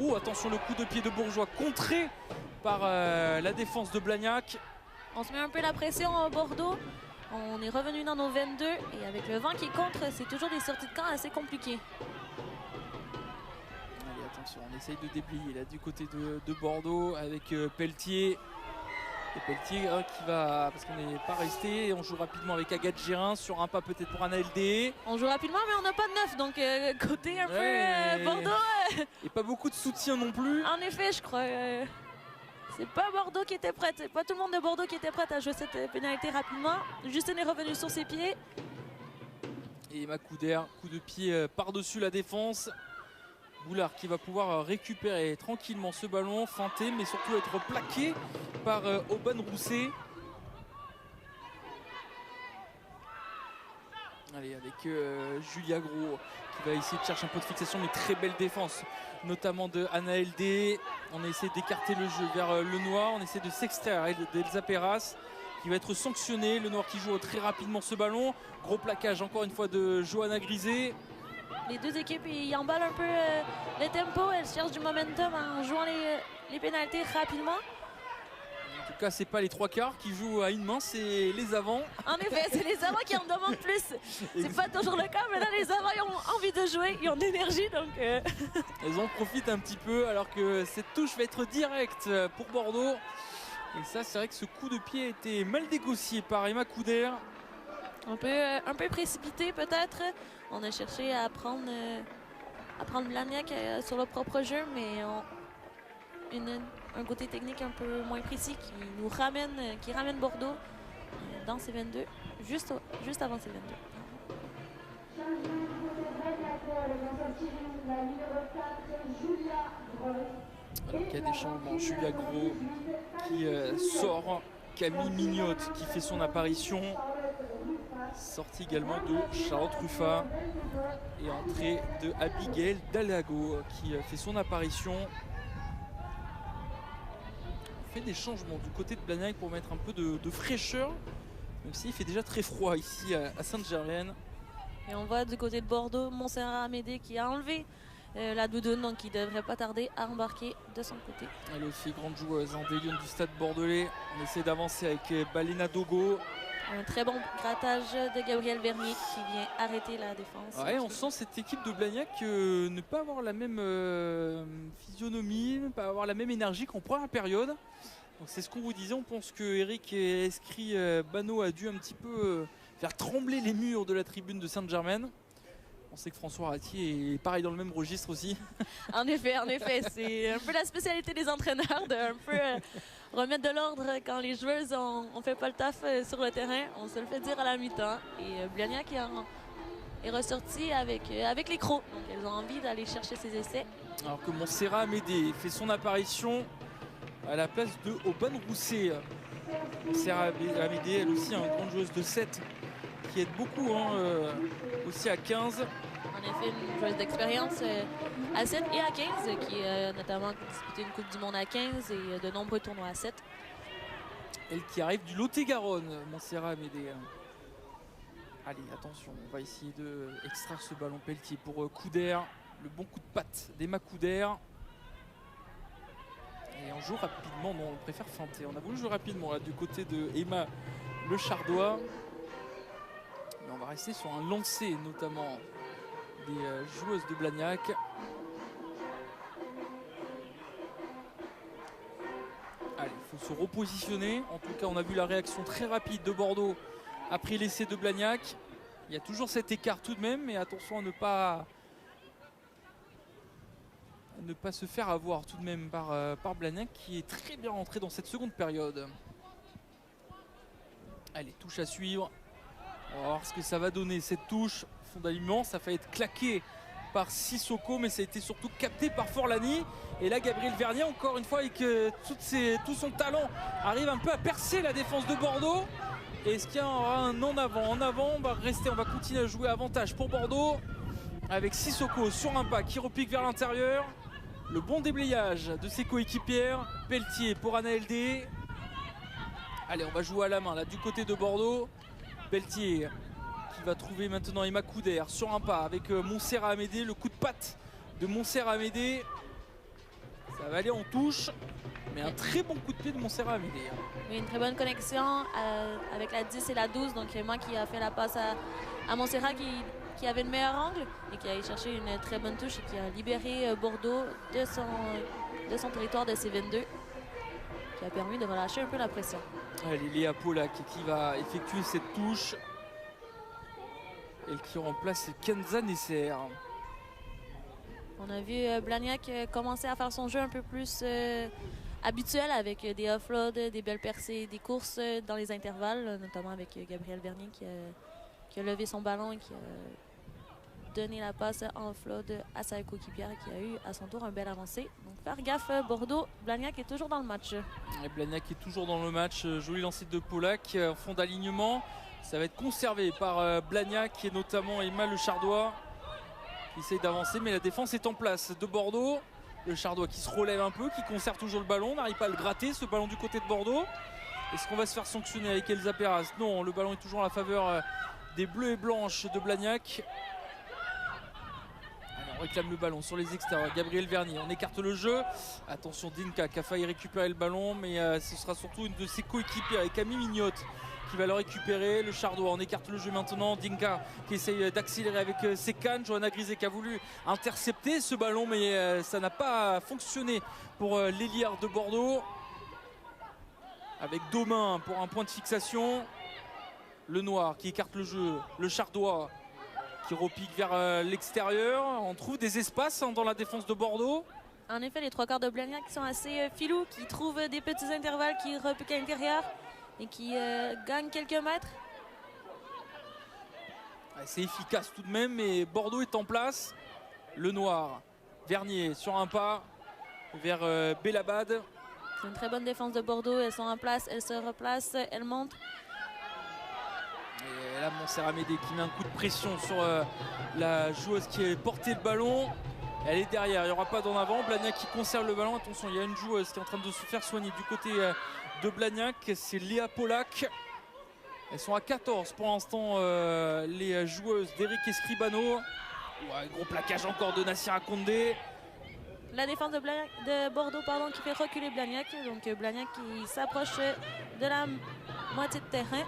Oh, attention, le coup de pied de Bourgeois contré par la défense de Blagnac. On se met un peu la pression à Bordeaux. On est revenu dans nos 22 et avec le vent qui est contre, c'est toujours des sorties de camp assez compliquées. Allez, attention, on essaye de déblayer là du côté de Bordeaux avec Pelletier. Et Pelletier qui va, parce qu'on n'est pas resté, on joue rapidement avec Agathe Gérin sur un pas peut-être pour Anna LD. On joue rapidement mais on n'a pas de neuf, donc côté un peu Bordeaux. Et pas beaucoup de soutien non plus. En effet, je crois. C'est pas Bordeaux qui était prête, c'est pas tout le monde de Bordeaux qui était prête à jouer cette pénalité rapidement. Justine est revenu sur ses pieds. Et Emma Couder, coup de pied par-dessus la défense. Boulard qui va pouvoir récupérer tranquillement ce ballon, feinter mais surtout être plaqué par Aubin Rousset. Allez, avec Julia Gros qui va essayer de chercher un peu de fixation, mais très belle défense, notamment de Anna LD. On essaie d'écarter le jeu vers le Noir, on essaie de s'extraire d'Elsa Perras qui va être sanctionné. Le Noir qui joue très rapidement ce ballon. Gros plaquage encore une fois de Johanna Griset. Les deux équipes ils emballent un peu le tempo, elles cherchent du momentum en jouant les pénalités rapidement. En tout cas, c'est pas les trois quarts qui jouent à une main, c'est les avants. En effet, c'est les avants qui en demandent plus. C'est pas toujours le cas, mais là les avants ils ont envie de jouer, ils ont de l'énergie donc. Elles en profitent un petit peu alors que cette touche va être directe pour Bordeaux. Et ça, c'est vrai que ce coup de pied a été mal négocié par Emma Couder. Un peu précipité peut-être. On a cherché à prendre Blagnac sur le propre jeu, mais un côté technique un peu moins précis qui ramène Bordeaux dans ces 22. juste avant ces 22. Alors qu'il y a des changements. Julia Gros qui sort. Camille Mignotte qui fait son apparition. Sortie également de Charlotte Ruffat. Et entrée de Abigail Dalago qui fait son apparition. On fait des changements du côté de Blagnac pour mettre un peu de fraîcheur. Même s'il fait déjà très froid ici à Sainte-Germaine. Et on voit du côté de Bordeaux, Montserrat Amédée qui a enlevé la doudoune, donc il ne devrait pas tarder à embarquer de son côté. Elle est aussi grande joueuse des Lions du Stade Bordelais. On essaie d'avancer avec Balena Dogo. Un très bon grattage de Gabriel Vernier qui vient arrêter la défense. Ouais, on sent cette équipe de Blagnac ne pas avoir la même physionomie, ne pas avoir la même énergie qu'en première période. Donc c'est ce qu'on vous disait, on pense que Eric Escrit Bano a dû un petit peu faire trembler les murs de la tribune de Sainte-Germaine. On sait que François Ratier est pareil dans le même registre aussi. En effet, c'est un peu la spécialité des entraîneurs de un peu remettre de l'ordre quand les joueuses on fait pas le taf sur le terrain. On se le fait dire à la mi-temps. Et Blagnac est ressorti avec les crocs. Donc elles ont envie d'aller chercher ses essais. Alors que Montserrat Amédée fait son apparition à la place de Aubin Rousset. Montserrat Amédée, elle aussi, une grande joueuse de 7 qui aide beaucoup, aussi à 15. En effet, une joueuse d'expérience à 7 et à 15, qui a notamment disputé une Coupe du Monde à 15 et de nombreux tournois à 7. Elle qui arrive du Lot-et-Garonne, Montserrat Amédée. Allez, attention, on va essayer d'extraire ce ballon. Pelletier pour Couder, le bon coup de patte d'Emma Couder. Et on joue rapidement, non, on préfère feinter. On a voulu jouer rapidement là, du côté de Emma Le Chardois. Mais on va rester sur un lancer notamment des joueuses de Blagnac. Allez, il faut se repositionner. En tout cas, on a vu la réaction très rapide de Bordeaux après l'essai de Blagnac. Il y a toujours cet écart tout de même, mais attention à ne pas se faire avoir tout de même par Blagnac qui est très bien rentré dans cette seconde période. Allez, touche à suivre. On va voir ce que ça va donner cette touche. Fond d'alignement, ça va être claqué par Sissoko, mais ça a été surtout capté par Forlani. Et là, Gabriel Vernier, encore une fois, avec tout son talent, arrive un peu à percer la défense de Bordeaux. Et est-ce qu'il y aura un en avant? En avant, on va continuer à jouer avantage pour Bordeaux. Avec Sissoko sur un pas qui repique vers l'intérieur. Le bon déblayage de ses coéquipières. Pelletier pour Anna LD. Allez, on va jouer à la main là du côté de Bordeaux. Pelletier qui va trouver maintenant Emma Couder sur un pas avec Montserrat Amédée. Le coup de patte de Montserrat Amédée. Ça va aller en touche. Mais un très bon coup de pied de Montserrat Amédée. Oui, une très bonne connexion avec la 10 et la 12. Donc Emma qui a fait la passe à Montserrat qui avait le meilleur angle et qui a cherché une très bonne touche et qui a libéré Bordeaux de son territoire de C22. Qui a permis de relâcher un peu la pression. Allez, Léa Polak qui va effectuer cette touche. Elle qui remplace Kenza Nesser. On a vu Blagnac commencer à faire son jeu un peu plus habituel avec des offloads, des belles percées, des courses dans les intervalles, notamment avec Gabriel Vernier qui a levé son ballon et qui a donné la passe en offload à sa coéquipière qui a eu à son tour un bel avancé. Donc faire gaffe, Bordeaux, Blagnac est toujours dans le match. Et Blagnac est toujours dans le match, joli lancer de Polak, fond d'alignement. Ça va être conservé par Blagnac et notamment Emma Le Chardois qui essaye d'avancer, mais la défense est en place de Bordeaux. Le Chardois qui se relève un peu, qui conserve toujours le ballon, n'arrive pas à le gratter, ce ballon du côté de Bordeaux. Est-ce qu'on va se faire sanctionner avec Elsa Perras? Non, le ballon est toujours en la faveur des Bleus et Blanches de Blagnac. On réclame le ballon sur les extérieurs. Gabriel Vernier, on écarte le jeu. Attention, Dinka qui a failli récupérer le ballon, mais ce sera surtout une de ses coéquipiers avec Camille Mignotte qui va le récupérer. Le Chardois, on écarte le jeu maintenant. Dinka qui essaye d'accélérer avec ses cannes. Johanna Grisé qui a voulu intercepter ce ballon, mais ça n'a pas fonctionné pour l'Héliard de Bordeaux. Avec Domain pour un point de fixation. Le Noir qui écarte le jeu. Le Chardois qui repique vers l'extérieur. On trouve des espaces dans la défense de Bordeaux. En effet, les trois quarts de Blagnac qui sont assez filous, qui trouvent des petits intervalles, qui repiquent à l'intérieur et qui gagnent quelques mètres. Ouais, c'est efficace tout de même, mais Bordeaux est en place. Le Noir, Vernier sur un pas vers Belabad. C'est une très bonne défense de Bordeaux. Elles sont en place, elles se replacent, elles montent. Et là, Montserrat Médé qui met un coup de pression sur la joueuse qui a porté le ballon. Elle est derrière, il n'y aura pas d'en avant. Blagnac qui conserve le ballon. Attention, il y a une joueuse qui est en train de se faire soigner du côté de Blagnac. C'est Léa Polak. Elles sont à 14 pour l'instant, les joueuses d'Eric Escribano. Ouais, gros plaquage encore de Nassira Condé. La défense de Bordeaux qui fait reculer Blagnac. Donc Blagnac qui s'approche de la moitié de terrain.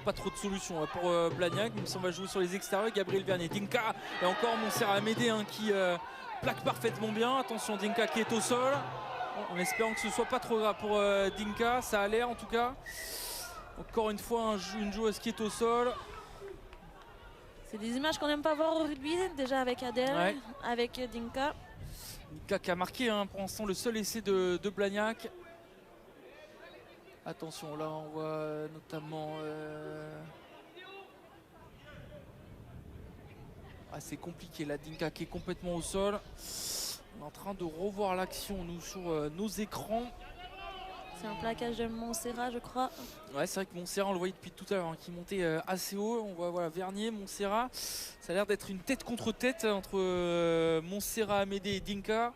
Pas trop de solutions pour Blagnac, même si on va jouer sur les extérieurs. Gabriel Vernier, Dinka et encore Montserrat Médé qui plaque parfaitement bien. Attention, Dinka qui est au sol. En espérant que ce soit pas trop grave pour Dinka, ça a l'air en tout cas. Encore une fois une joueuse qui est au sol. C'est des images qu'on n'aime pas voir au rugby, déjà avec Adèle, avec Dinka. Dinka qui a marqué pour l'instant le seul essai de Blagnac. Attention, là on voit notamment... c'est compliqué, la Dinka qui est complètement au sol. On est en train de revoir l'action, nous, sur nos écrans. C'est un plaquage de Montserrat, je crois. Ouais, c'est vrai que Montserrat, on le voyait depuis tout à l'heure, qui montait assez haut. On voit voilà, Vernier, Montserrat. Ça a l'air d'être une tête contre tête entre Montserrat, Amédée et Dinka.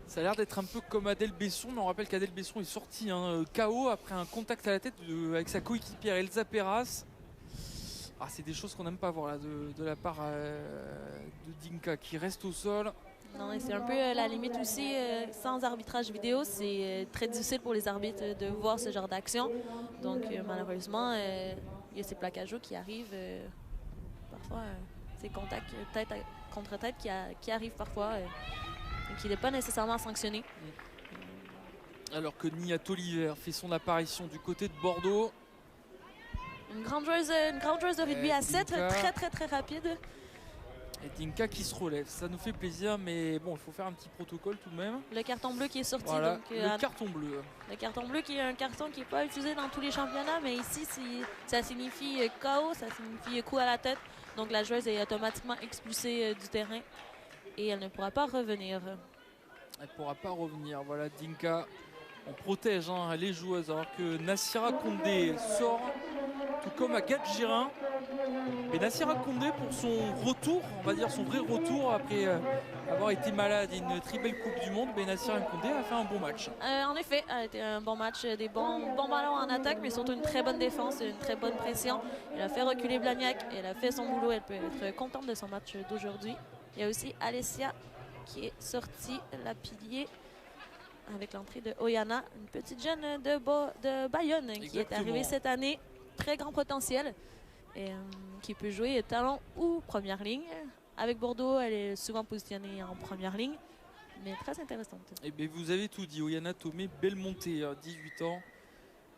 Ça a l'air d'être un peu comme Adèle Besson, mais on rappelle qu'Adèle Besson est sortie KO après un contact à la tête avec sa coéquipière Elsa Perras. C'est des choses qu'on n'aime pas voir là, de la part de Dinka qui reste au sol. Non, et c'est un peu la limite aussi, sans arbitrage vidéo, c'est très difficile pour les arbitres de voir ce genre d'action. Donc malheureusement, il y a ces plaquages qui arrivent, parfois ces contacts tête contre tête qui arrivent parfois. Qui n'est pas nécessairement sanctionné. Alors que Nia Toliver fait son apparition du côté de Bordeaux. Une grande joueuse de rugby à 7, très rapide. Et Dinka qui se relève, ça nous fait plaisir, mais bon, il faut faire un petit protocole tout de même. Le carton bleu qui est sorti. Voilà, donc, le carton bleu. Le carton bleu qui est un carton qui n'est pas utilisé dans tous les championnats, mais ici ça signifie KO, ça signifie coup à la tête. Donc la joueuse est automatiquement expulsée du terrain. Et elle ne pourra pas revenir. Elle ne pourra pas revenir. Voilà, Dinka, on protège les joueuses. Alors que Nassira Condé sort, tout comme Agathe Girin. Et Nassira Condé, pour son retour, on va dire son vrai retour, après avoir été malade et une très belle Coupe du Monde, Nassira Condé a fait un bon match. En effet, elle a été un bon match, des bons ballons en attaque, mais surtout une très bonne défense, une très bonne pression. Elle a fait reculer Blagnac, elle a fait son boulot, elle peut être contente de son match d'aujourd'hui. Il y a aussi Alessia qui est sortie, la pilier, avec l'entrée de Oyana, une petite jeune de Bayonne. Exactement. Qui est arrivée cette année, très grand potentiel, et qui peut jouer talon ou première ligne. Avec Bordeaux, elle est souvent positionnée en première ligne, mais très intéressante. Et bien vous avez tout dit, Oyana Tomé Belmonté, 18 ans,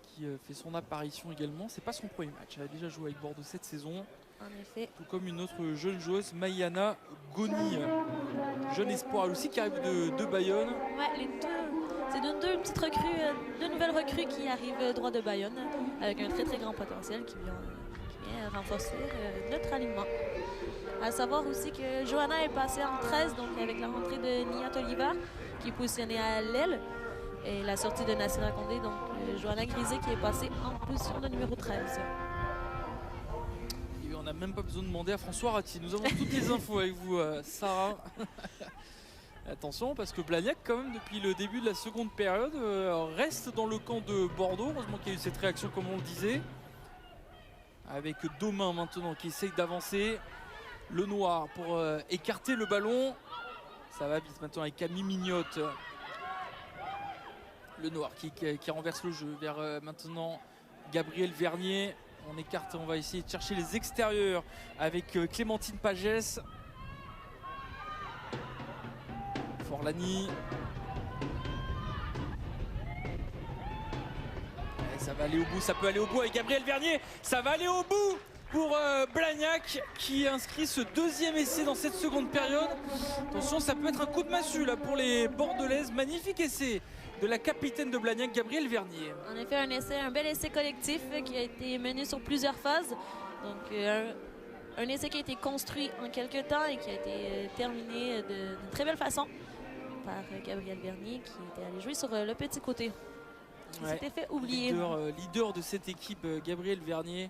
qui fait son apparition également. C'est pas son premier match, elle a déjà joué avec Bordeaux cette saison. En effet. Tout comme une autre jeune joueuse, Mayana Goni, jeune espoir aussi qui arrive de Bayonne. Ouais, les deux, c'est deux petites recrues, deux nouvelles recrues qui arrivent droit de Bayonne, avec un très grand potentiel qui vient renforcer notre alignement. À savoir aussi que Johanna est passée en 13, donc avec la rentrée de Nia Toliver, qui est positionnée à l'aile, et la sortie de Nassira Condé, donc Johanna Grisé qui est passée en position de numéro 13. On n'a même pas besoin de demander à François Ratti. Nous avons toutes les infos avec vous, Sarah. Attention, parce que Blagnac, quand même, depuis le début de la seconde période, reste dans le camp de Bordeaux. Heureusement qu'il y a eu cette réaction, comme on le disait. Avec Domain maintenant qui essaye d'avancer. Le Noir pour écarter le ballon. Ça va vite maintenant avec Camille Mignotte. Le Noir qui renverse le jeu vers maintenant Gabriel Vernier. On écarte, on va essayer de chercher les extérieurs avec Clémentine Pagès. Forlani. Et ça va aller au bout, ça peut aller au bout avec Gabriel Vernier. Ça va aller au bout pour Blagnac qui inscrit ce deuxième essai dans cette seconde période. Attention, ça peut être un coup de massue là pour les Bordelaises. Magnifique essai de la capitaine de Blagnac, Gabrielle Vernier. En effet, un bel essai collectif qui a été mené sur plusieurs phases. Donc, un essai qui a été construit en quelques temps et qui a été terminé d'une très belle façon par Gabrielle Vernier qui était allé jouer sur le petit côté. Il s'était fait oublier. Leader de cette équipe, Gabrielle Vernier.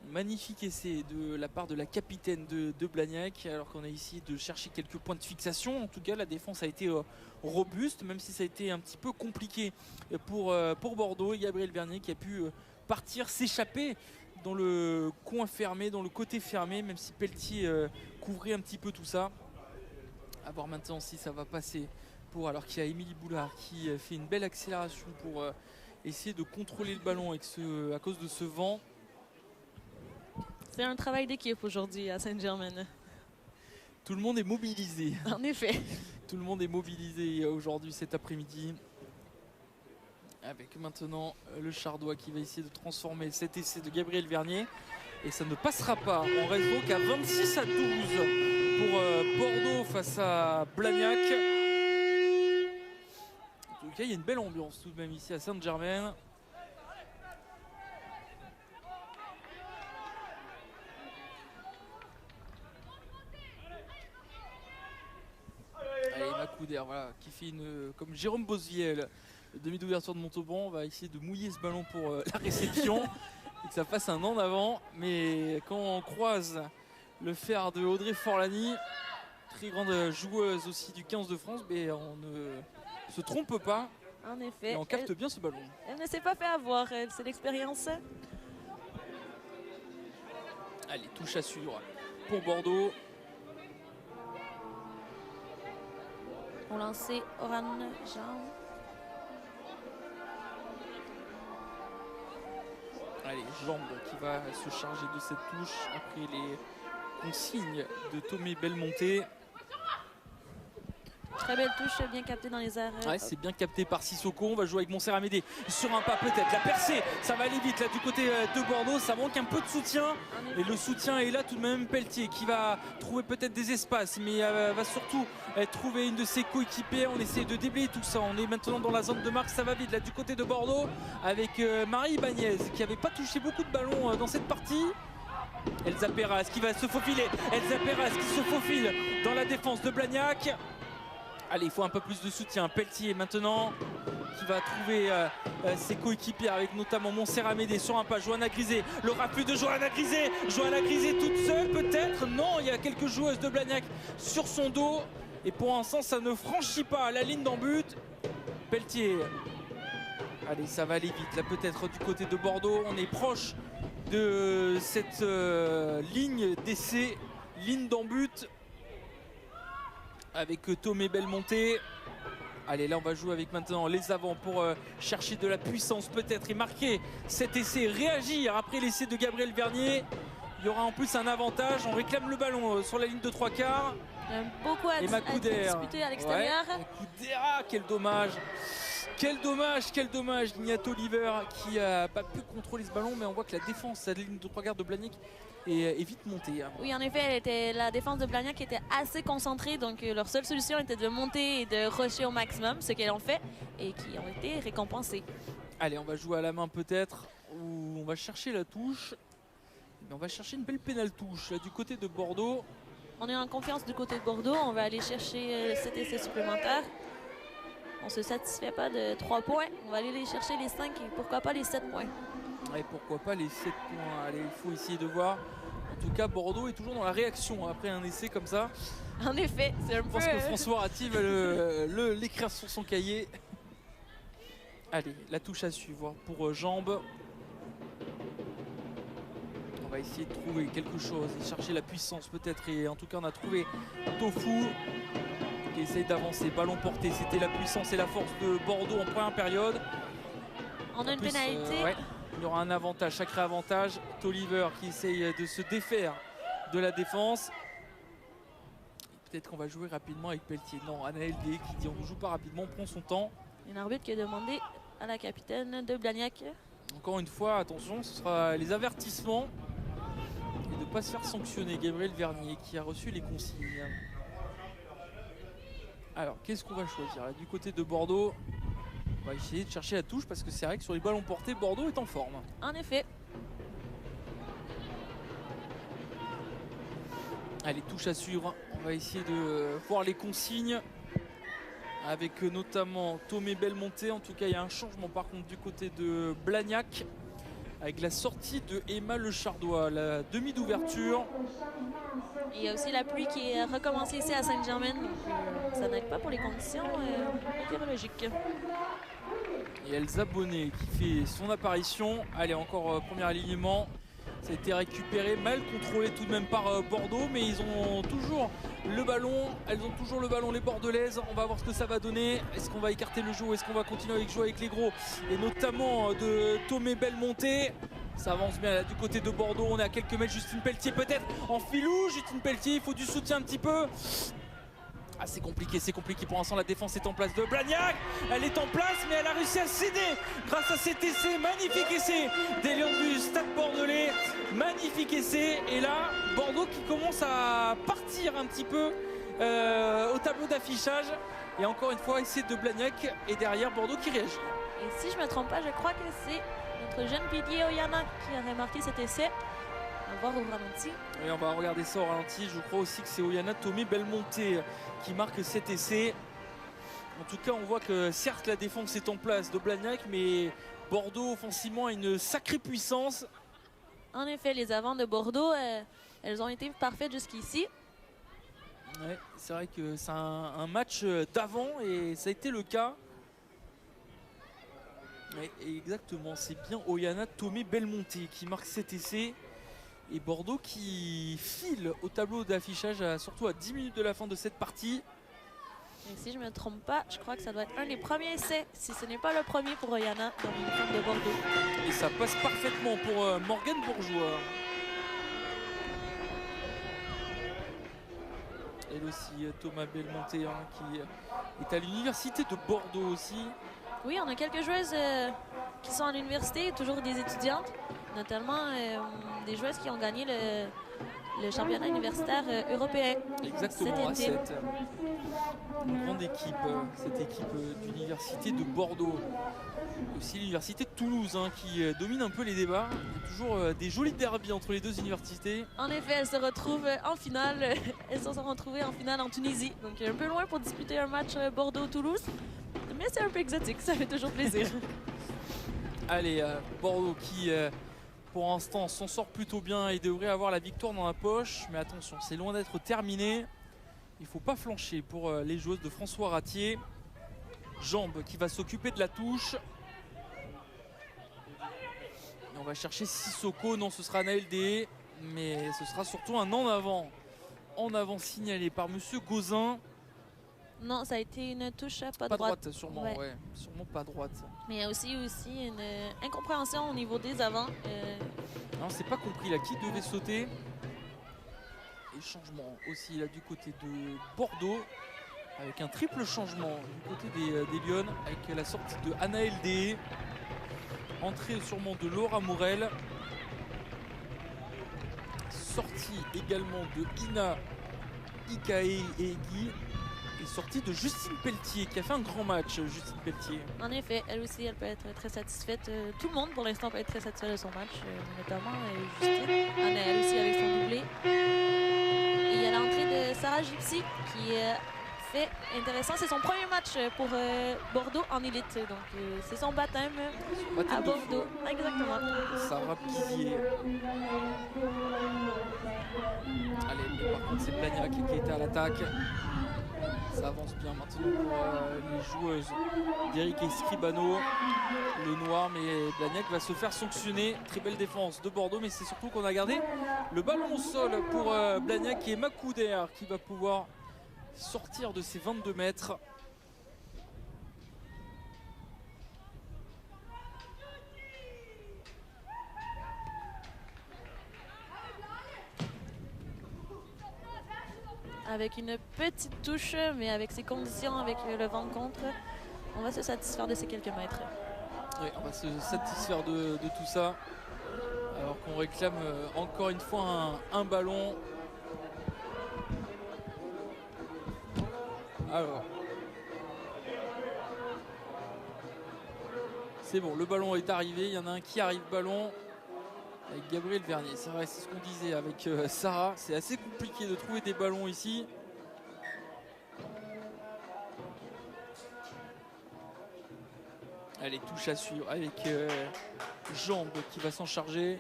Magnifique essai de la part de la capitaine de Blagnac, alors qu'on a essayé de chercher quelques points de fixation. En tout cas, la défense a été robuste, même si ça a été un petit peu compliqué pour Bordeaux. Et Gabrielle Vernier qui a pu partir, s'échapper dans le coin fermé, dans le côté fermé, même si Pelletier couvrait un petit peu tout ça. À voir maintenant si ça va passer alors qu'il y a Émilie Boulard qui fait une belle accélération pour essayer de contrôler le ballon à cause de ce vent. C'est un travail d'équipe aujourd'hui à Saint-Germain. Tout le monde est mobilisé. En effet. Tout le monde est mobilisé aujourd'hui, cet après-midi. Avec maintenant le Chardois qui va essayer de transformer cet essai de Gabrielle Vernier. Et ça ne passera pas. On reste donc à 26-12 pour Bordeaux face à Blagnac. En tout cas, il y a une belle ambiance tout de même ici à Saint-Germain. Allez, Macouder, voilà, qui fait comme Jérôme Bosviel, le demi d'ouverture de Montauban. On va essayer de mouiller ce ballon pour la réception et que ça fasse un an d'avant. Mais quand on croise le fer de Audrey Forlani, très grande joueuse aussi du 15 de France, mais on ne se trompe pas. En effet. Et on capte bien ce ballon. Elle ne s'est pas fait avoir, c'est l'expérience. Allez, touche à suivre pour Bordeaux. On lançait Oran Jean. Allez, Jambe qui va se charger de cette touche après les consignes de Tomé Belmonté. Très belle touche, bien captée dans les airs. Ouais, c'est bien capté par Sissoko. On va jouer avec Montserrat Amédée sur un pas peut-être. La percée, ça va aller vite là du côté de Bordeaux. Ça manque un peu de soutien. Et le soutien est là tout de même. Pelletier qui va trouver peut-être des espaces, mais va surtout trouver une de ses coéquipiers. On essaie de déblayer tout ça. On est maintenant dans la zone de marque. Ça va vite là du côté de Bordeaux avec Marie Ibanez qui n'avait pas touché beaucoup de ballons dans cette partie. Elsa Perras qui va se faufiler. Elsa Perras qui se faufile dans la défense de Blagnac. Allez, il faut un peu plus de soutien. Pelletier maintenant qui va trouver ses coéquipiers avec notamment Montserrat Amédée sur un pas. Johanna Grisé, le rappel de Johanna Grisé. Johanna Grisé toute seule peut-être. Non, il y a quelques joueuses de Blagnac sur son dos. Et pour l'instant, ça ne franchit pas la ligne d'en but. Pelletier. Allez, ça va aller vite. Là peut-être du côté de Bordeaux. On est proche de cette ligne d'essai, ligne d'en but. Avec Tomé Belmonté. Allez, là on va jouer avec maintenant les avants pour chercher de la puissance peut-être et marquer cet essai, réagir après l'essai de Gabrielle Vernier. Il y aura en plus un avantage. On réclame le ballon sur la ligne de 3/4. Beaucoup à disputer à l'extérieur. Ouais, Macouder, quel dommage. Quel dommage. Ignato Oliver qui n'a pas pu contrôler ce ballon, mais on voit que la défense à la ligne de 3/4 de Blagnac est vite montée. Oui, en effet, la défense de Blagnac était assez concentrée, donc leur seule solution était de monter et de rusher au maximum, ce qu'elles ont fait et qui ont été récompensés. Allez, on va jouer à la main peut-être, ou on va chercher la touche. Mais on va chercher une belle pénale touche là, du côté de Bordeaux. On est en confiance du côté de Bordeaux, on va aller chercher cet essai supplémentaire. On ne se satisfait pas de 3 points, on va aller les chercher les 5 et pourquoi pas les 7 points. Et pourquoi pas les 7 points. Allez, il faut essayer de voir. En tout cas, Bordeaux est toujours dans la réaction après un essai comme ça. En effet, c'est un peu... Je pense que François Ratti va l'écrire sur son cahier. Allez, la touche à suivre pour Jambe. On va essayer de trouver quelque chose et chercher la puissance peut-être. Et en tout cas, on a trouvé Tofu qui essaye d'avancer. Ballon porté, c'était la puissance et la force de Bordeaux en première période. On a une pénalité. Ouais, il y aura un avantage, sacré avantage. Toliver qui essaye de se défaire de la défense. Peut-être qu'on va jouer rapidement avec Pelletier. Non, Anaël D qui dit on ne joue pas rapidement, on prend son temps. Une arbitre qui a demandé à la capitaine de Blagnac. Encore une fois, attention, ce sera les avertissements. Et de ne pas se faire sanctionner. Gabrielle Vernier qui a reçu les consignes. Alors, qu'est-ce qu'on va choisir là, du côté de Bordeaux? On va essayer de chercher la touche parce que c'est vrai que sur les ballons portés, Bordeaux est en forme. En effet. Allez, touche à suivre. On va essayer de voir les consignes. Avec notamment Tomé Belmonté. En tout cas, il y a un changement par contre du côté de Blagnac. Avec la sortie de Emma Le Chardois, la demi d'ouverture. Il y a aussi la pluie qui est recommencée ici à Saint-Germain. Donc ça n'aide pas pour les conditions météorologiques. Et Elsa Bonnet qui fait son apparition. Allez, encore premier alignement. Ça a été récupéré, mal contrôlé tout de même par Bordeaux, mais ils ont toujours le ballon. Elles ont toujours le ballon, les Bordelaises. On va voir ce que ça va donner. Est-ce qu'on va écarter le jeu ou est-ce qu'on va continuer avec jouer avec les gros? Et notamment de Tomé Belmonté. Ça avance bien là, du côté de Bordeaux. On est à quelques mètres. Justine Pelletier peut-être en filou. Justine Pelletier, il faut du soutien un petit peu. Ah, c'est compliqué pour l'instant. La défense est en place de Blagnac. Elle est en place, mais elle a réussi à céder grâce à cet essai. Magnifique essai des Lions du Stade Bordelais. Magnifique essai. Et là, Bordeaux qui commence à partir un petit peu au tableau d'affichage. Et encore une fois, essai de Blagnac. Et derrière, Bordeaux qui réagit. Et si je ne me trompe pas, je crois que c'est notre jeune pilier Oyana qui a remarqué cet essai. On va voir au ralenti. Oui, on va regarder ça au ralenti. Je crois aussi que c'est Oyana Tomé Belmonté qui marque cet essai. En tout cas, on voit que certes la défense est en place de Blagnac, mais Bordeaux offensivement a une sacrée puissance. En effet, les avants de Bordeaux, elles ont été parfaites jusqu'ici. Ouais, c'est vrai que c'est un match d'avant et ça a été le cas. Ouais, exactement, c'est bien Oyana Tomé Belmonté qui marque cet essai. Et Bordeaux qui file au tableau d'affichage, surtout à 10 minutes de la fin de cette partie. Et si je ne me trompe pas, je crois que ça doit être un des premiers essais, si ce n'est pas le premier pour Oyana dans l'uniforme de Bordeaux. Et ça passe parfaitement pour Morgane Bourgeois. Elle aussi, Thomas Belmonté, hein, qui est à l'université de Bordeaux aussi. Oui, on a quelques joueuses qui sont à l'université, toujours des étudiantes, notamment des joueuses qui ont gagné le championnat universitaire européen. Exactement, cet été. Une grande équipe, cette équipe d'université de Bordeaux. Aussi l'université de Toulouse hein, qui domine un peu les débats. Il y a toujours des jolis derbies entre les deux universités. En effet, elles se retrouvent en finale. Elles se sont retrouvées en finale en Tunisie. Donc un peu loin pour disputer un match Bordeaux-Toulouse. Mais c'est un peu exotique, ça fait toujours plaisir. Allez, Bordeaux qui, pour l'instant, s'en sort plutôt bien et devrait avoir la victoire dans la poche. Mais attention, c'est loin d'être terminé. Il ne faut pas flancher pour les joueuses de François Ratier. Jambe qui va s'occuper de la touche. Et on va chercher Sissoko. Non, ce sera Naël Dé. Mais ce sera surtout un en avant. En avant signalé par Monsieur Gauzin. Non, ça a été une touche pas droite. Sûrement, ouais. Sûrement pas droite. Mais il y a aussi une incompréhension au niveau des avants. Non, c'est pas compris là qui devait sauter. Et changement aussi là du côté de Bordeaux. Avec un triple changement du côté des Lyon. Avec la sortie de Anaël Dé. Entrée sûrement de Laura Morel. Sortie également de Ina Ikae et Guy. Et sortie de Justine Pelletier qui a fait un grand match, Justine Pelletier. En effet, elle aussi, elle peut être très satisfaite. Tout le monde pour l'instant peut être très satisfait de son match, notamment Justine. Elle aussi avec son doublé. Et il y a l'entrée de Sarah Gypsy qui fait intéressant. C'est son premier match pour Bordeaux en élite. Donc c'est son baptême à Bordeaux. Exactement. Sarah Pizier. Allez, mais par contre c'est Blagnac qui était à l'attaque. Ça avance bien maintenant pour les joueuses d'Eric Escribano. Le noir, mais Blagnac va se faire sanctionner. Très belle défense de Bordeaux, mais c'est surtout qu'on a gardé le ballon au sol pour Blagnac et Macouder qui va pouvoir sortir de ses 22 mètres. Avec une petite touche, mais avec ces conditions, avec le vent contre, on va se satisfaire de ces quelques mètres. Oui, on va se satisfaire de tout ça. Alors qu'on réclame encore une fois un ballon. C'est bon, le ballon est arrivé. Il y en a un qui arrive ballon avec Gabriel Vernier. C'est vrai, c'est ce qu'on disait avec Sarah. C'est assez compliqué de trouver des ballons ici. Allez, touche à suivre avec Jambe qui va s'en charger.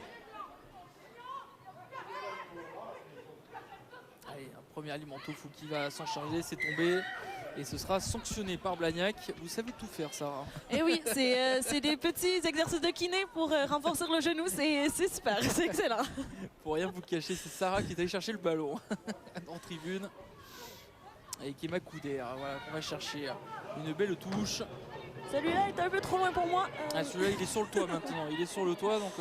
Allez, un premier Alimento Fou qui va s'en charger, c'est tombé. Et ce sera sanctionné par Blagnac. Vous savez tout faire, Sarah. Et oui, c'est des petits exercices de kiné pour renforcer le genou. C'est super, c'est excellent. Pour rien vous cacher, c'est Sarah qui est allée chercher le ballon en tribune. Et qui est Macoudère, voilà, qu'on va chercher. Une belle touche. Celui-là est un peu trop loin pour moi. Ah, celui-là, il est sur le toit maintenant. Il est sur le toit, donc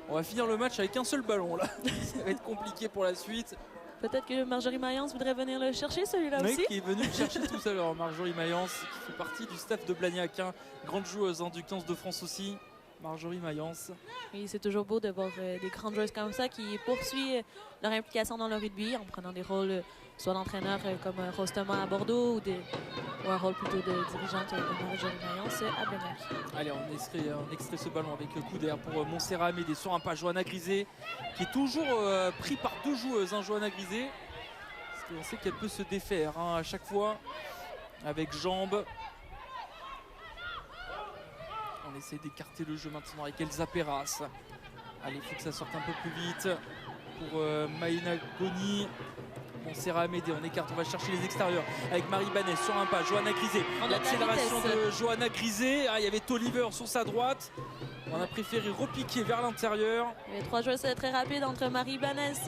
on va finir le match avec un seul ballon là. Ça va être compliqué pour la suite. Peut-être que Marjorie Mayence voudrait venir le chercher, celui-là Oui, aussi. qui est venu le chercher tout à l'heure. Marjorie Mayence, qui fait partie du staff de Blagnac, hein. Grande joueuse du 15 de France aussi. Marjorie Mayence. Oui, c'est toujours beau de voir des grandes joueuses comme ça qui poursuivent leur implication dans le rugby en prenant des rôles, soit d'entraîneur comme Rose Thomas à Bordeaux ou un rôle plutôt de dirigeante comme Marjorie Mayence à Blagnac. Allez, on extrait ce ballon avec coup d'air pour Montserrat Amédée sur un pas. Johanna Grisé qui est toujours pris par deux joueuses, hein, Johanna Grisé. Parce qu'on sait qu'elle peut se défaire hein, à chaque fois avec Jambe. On essaie d'écarter le jeu maintenant avec Elsa Perras. Allez, il faut que ça sorte un peu plus vite pour Maïna Goni. Montserrat Amédée, on écarte, on va chercher les extérieurs avec Marie Banès sur un pas, Johanna Grisé. L'accélération de Johanna Grisé. Ah, il y avait Toliver sur sa droite. On a préféré repiquer vers l'intérieur. Il y avait trois joueuses très rapides entre Marie Banès,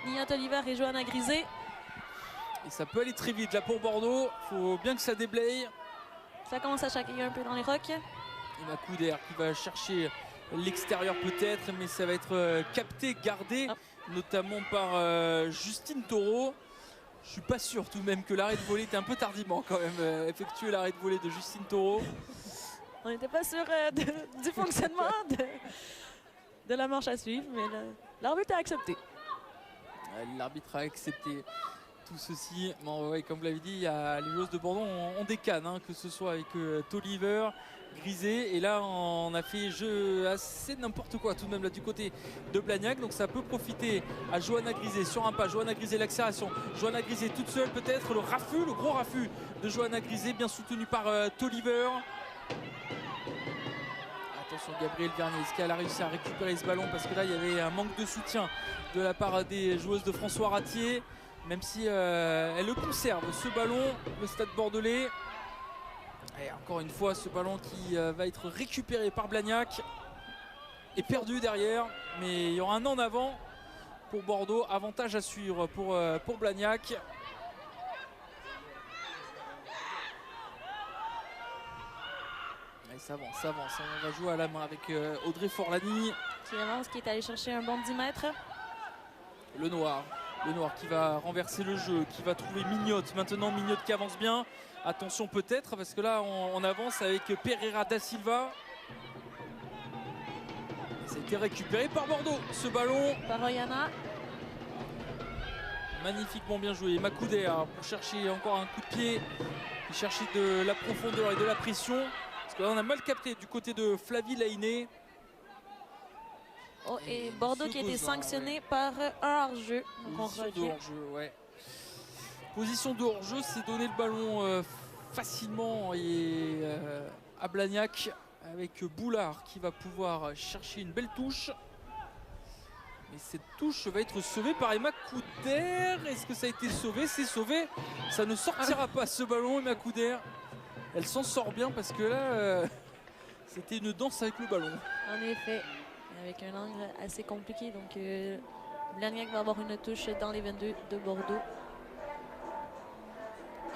Nia Toliver et Johanna Grisé. Et ça peut aller très vite là pour Bordeaux. Il faut bien que ça déblaye. Ça commence à chaquiller un peu dans les rocs. Et Macoudère qui va chercher l'extérieur peut-être, mais ça va être capté, gardé, notamment par Justine Taureau. Je suis pas sûr tout de même que l'arrêt de volée était un peu tardivement quand même effectué, l'arrêt de volée de Justine Taureau. On n'était pas sûr du fonctionnement de la manche à suivre, mais l'arbitre a accepté. L'arbitre a accepté tout ceci. Bon, ouais, comme vous l'avez dit, il y a les joueuses de Bordeaux ont des cannes, hein, que ce soit avec Toliver, Grisé, et là on a fait jeu assez n'importe quoi tout de même là du côté de Blagnac, donc ça peut profiter à Johanna Grisé sur un pas. Johanna Grisé, l'accélération, Johanna Grisé toute seule peut-être, le gros raffut de Johanna Grisé, bien soutenu par Toliver. Attention, Gabriel Vernier, est-ce qu'elle a réussi à récupérer ce ballon, parce que là il y avait un manque de soutien de la part des joueuses de François Ratier, même si elle le conserve ce ballon, le Stade Bordelais. Et encore une fois, ce ballon qui va être récupéré par Blagnac est perdu derrière, mais il y aura un en avant pour Bordeaux. Avantage à suivre pour Blagnac. Et ça avance. On va jouer à la main avec Audrey Forlani. Qui avance, qui est allé chercher un bon 10 mètres. Le Noir qui va renverser le jeu, qui va trouver Mignotte. Maintenant Mignotte qui avance bien. Attention peut-être, parce que là on avance avec Pereira da Silva. Ça a été récupéré par Bordeaux, ce ballon. Par Oyana. Magnifiquement bien joué. Macoudère pour chercher encore un coup de pied. Il cherchait de la profondeur et de la pression. Parce que là on a mal capté du côté de Flavie Lainé. Oh, et Bordeaux qui a été sanctionné par un hors-jeu. Position de hors-jeu, ouais. Position de hors-jeu, c'est donner le ballon facilement et à Blagnac, avec Boulard qui va pouvoir chercher une belle touche. Mais cette touche va être sauvée par Emma Couder. Est-ce que ça a été sauvé? C'est sauvé. Ça ne sortira pas ce ballon, Emma Couder. Elle s'en sort bien parce que là, c'était une danse avec le ballon. En effet. Avec un angle assez compliqué, donc Blagnac va avoir une touche dans les 22 de Bordeaux.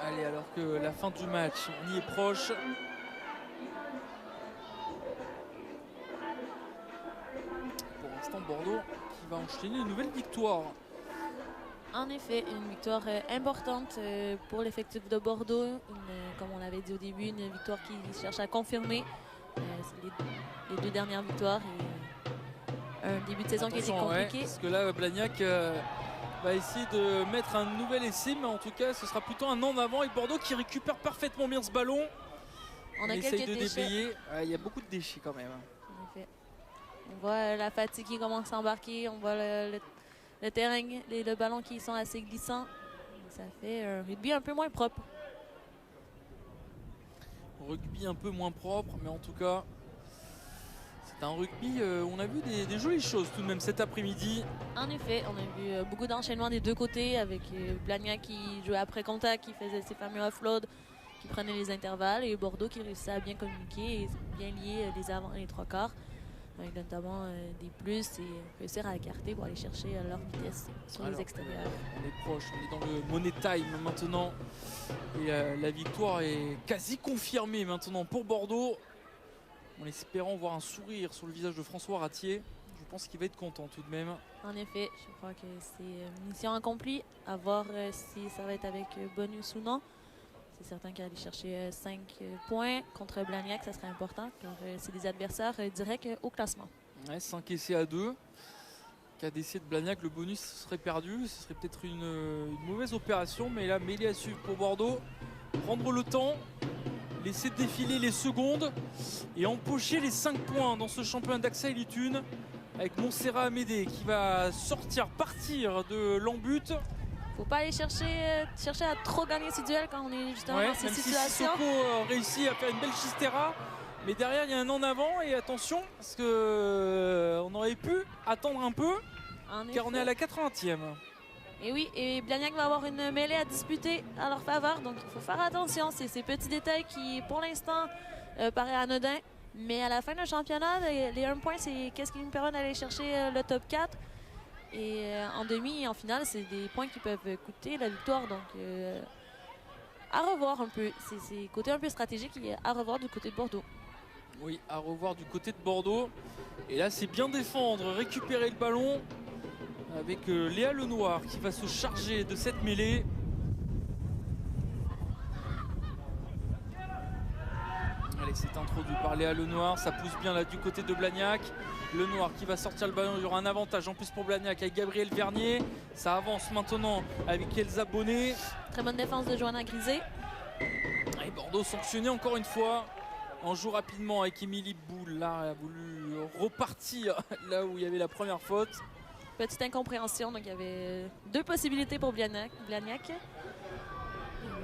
Allez, alors que la fin du match, on y est proche. Pour l'instant, Bordeaux qui va enchaîner une nouvelle victoire. En effet, une victoire importante pour l'effectif de Bordeaux. Comme on l'avait dit au début, une victoire qui cherche à confirmer les deux dernières victoires. Un début de saison qui a été compliqué. Ouais, parce que là, Blagnac va essayer de mettre un nouvel essai, mais en tout cas, ce sera plutôt un en avant. Et Bordeaux qui récupère parfaitement bien ce ballon. On a essaye quelques de déchets. dépayer. Il y a beaucoup de déchets quand même. En effet. On voit la fatigue qui commence à embarquer, on voit le terrain, le ballon qui sont assez glissants. Ça fait un rugby un peu moins propre. Rugby un peu moins propre, mais en tout cas, c'est un rugby où on a vu des jolies choses tout de même cet après-midi. En effet, on a vu beaucoup d'enchaînements des deux côtés avec Blagnac qui jouait après contact, qui faisait ses fameux offloads, qui prenait les intervalles, et Bordeaux qui réussissait à bien communiquer et bien lier les avants et les trois quarts, avec notamment des plus et réussir à écarter pour aller chercher leur vitesse sur les extérieurs. On est proche, on est dans le money time maintenant. Et la victoire est quasi confirmée maintenant pour Bordeaux. En espérant voir un sourire sur le visage de François Ratier. Je pense qu'il va être content tout de même. En effet, je crois que c'est mission accomplie. À voir si ça va être avec bonus ou non. C'est certain qu'aller chercher 5 points contre Blagnac, ça serait important, car c'est des adversaires directs au classement. Ouais, 5 essais à 2. Cas d'essai de Blagnac, le bonus serait perdu. Ce serait peut-être une mauvaise opération, mais là, mêlée à suivre pour Bordeaux. Prendre le temps, laisser défiler les secondes et empocher les 5 points dans ce championnat d'Axa Elite 1 avec Montserrat Amédée qui va partir de l'embut. Faut pas aller chercher à trop gagner ces duels quand on est justement dans ces même situations. Si Sissoko réussit à faire une belle chistera, mais derrière il y a un en avant et attention parce que on aurait pu attendre un peu car on est à la 80e. Et oui, et Blagnac va avoir une mêlée à disputer à leur faveur, donc il faut faire attention. C'est ces petits détails qui, pour l'instant, paraissent anodins. Mais à la fin du championnat, les 1 point, c'est qu'est-ce qui nous permet d'aller chercher le top 4. Et en demi et en finale, c'est des points qui peuvent coûter la victoire. Donc, à revoir un peu. C'est côté un peu stratégique et à revoir du côté de Bordeaux. Oui, à revoir du côté de Bordeaux. Et là, c'est bien défendre, récupérer le ballon. Avec Léa Lenoir qui va se charger de cette mêlée. Allez, c'est introduit par Léa Lenoir, ça pousse bien là du côté de Blagnac. Lenoir qui va sortir le ballon, il y aura un avantage en plus pour Blagnac avec Gabriel Vernier. Ça avance maintenant avec Elsa Bonnet. Très bonne défense de Johanna Grisé. Et Bordeaux sanctionné encore une fois. On joue rapidement avec Émilie Boule. Là, elle a voulu repartir là où il y avait la première faute. Petite incompréhension, donc il y avait 2 possibilités pour Blagnac.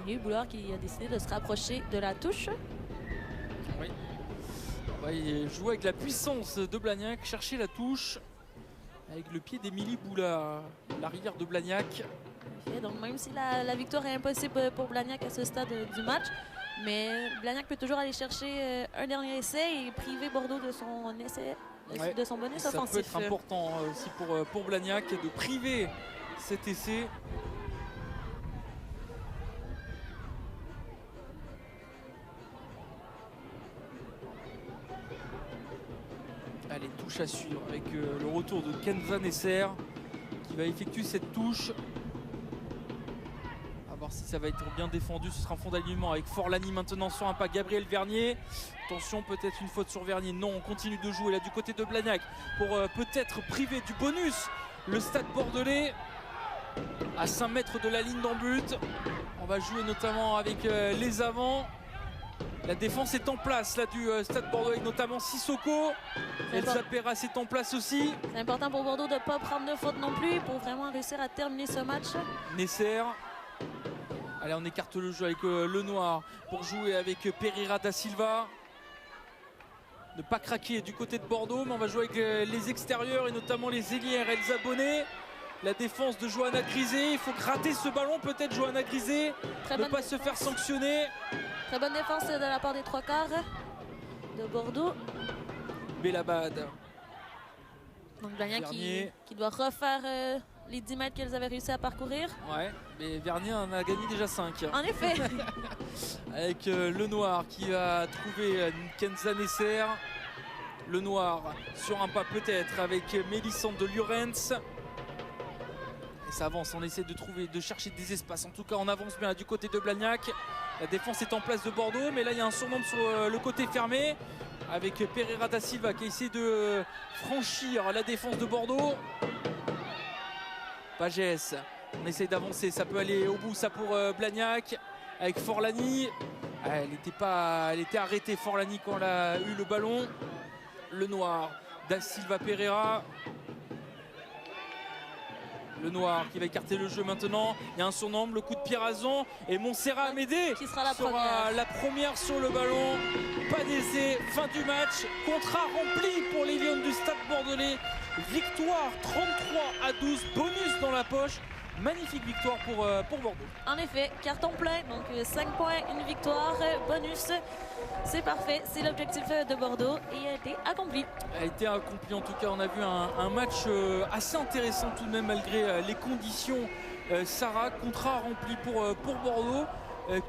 Émilie Boulard qui a décidé de se rapprocher de la touche. Oui. On va y jouer avec la puissance de Blagnac, chercher la touche avec le pied d'Émilie Boulard, l'arrière de Blagnac. Et donc même si la victoire est impossible pour Blagnac à ce stade du match, mais Blagnac peut toujours aller chercher un dernier essai et priver Bordeaux de son essai. Ouais, de son bonus ça offensif. peut être important aussi pour Blagnac de priver cet essai. Allez, touche à suivre avec le retour de Kenza Nesser qui va effectuer cette touche. À voir si ça va être bien défendu. Ce sera un fond d'alignement avec Forlani maintenant sur un pas. Gabriel Vernier. Attention, peut-être une faute sur Vernier. Non, on continue de jouer là du côté de Blagnac pour peut-être priver du bonus le Stade Bordelais à 5 mètres de la ligne d'en-but. On va jouer notamment avec les avants. La défense est en place là du Stade Bordelais avec notamment Sissoko. Elsa Perras est en place aussi. C'est important pour Bordeaux de ne pas prendre de faute non plus pour vraiment réussir à terminer ce match. Nesser. Allez, on écarte le jeu avec Lenoir pour jouer avec Pereira da Silva. Ne pas craquer du côté de Bordeaux, mais on va jouer avec les extérieurs et notamment les ailières. Elsa Bonnet, la défense de Johanna Grisé. Il faut gratter ce ballon peut-être, Johanna Grisé, ne pas se faire sanctionner. Très bonne défense de la part des 3 quarts de Bordeaux. Belabad. Donc Blagnac qui doit refaire les 10 mètres qu'elles avaient réussi à parcourir. Ouais, mais Vernier en a gagné déjà 5. En effet. Avec Lenoir qui va trouver Kenza Nesser. Lenoir sur un pas peut-être avec Mélissande de Lurens. Et ça avance, on essaie de chercher des espaces. En tout cas, on avance bien là, du côté de Blagnac. La défense est en place de Bordeaux, mais là il y a un surnombre sur le côté fermé avec Pereira da Silva qui essaie de franchir la défense de Bordeaux. Pagès, on essaye d'avancer, ça peut aller au bout ça pour Blagnac avec Forlani. Elle était arrêtée, Forlani, quand elle a eu le ballon. Le noir, Da Silva Pereira. Le noir qui va écarter le jeu maintenant. Il y a un surnombre, le coup de Pierrazon. Et Montserrat Amédée qui sera la première sur le ballon. Pas d'essai, fin du match. Contrat rempli pour les Lions du Stade Bordelais. Victoire 33-12, bonus dans la poche. Magnifique victoire pour Bordeaux. En effet, carton plein, donc 5 points, une victoire, bonus. C'est parfait, c'est l'objectif de Bordeaux et il a été accompli. A été accompli en tout cas, on a vu un match assez intéressant tout de même malgré les conditions. Sarah, contrat rempli pour Bordeaux.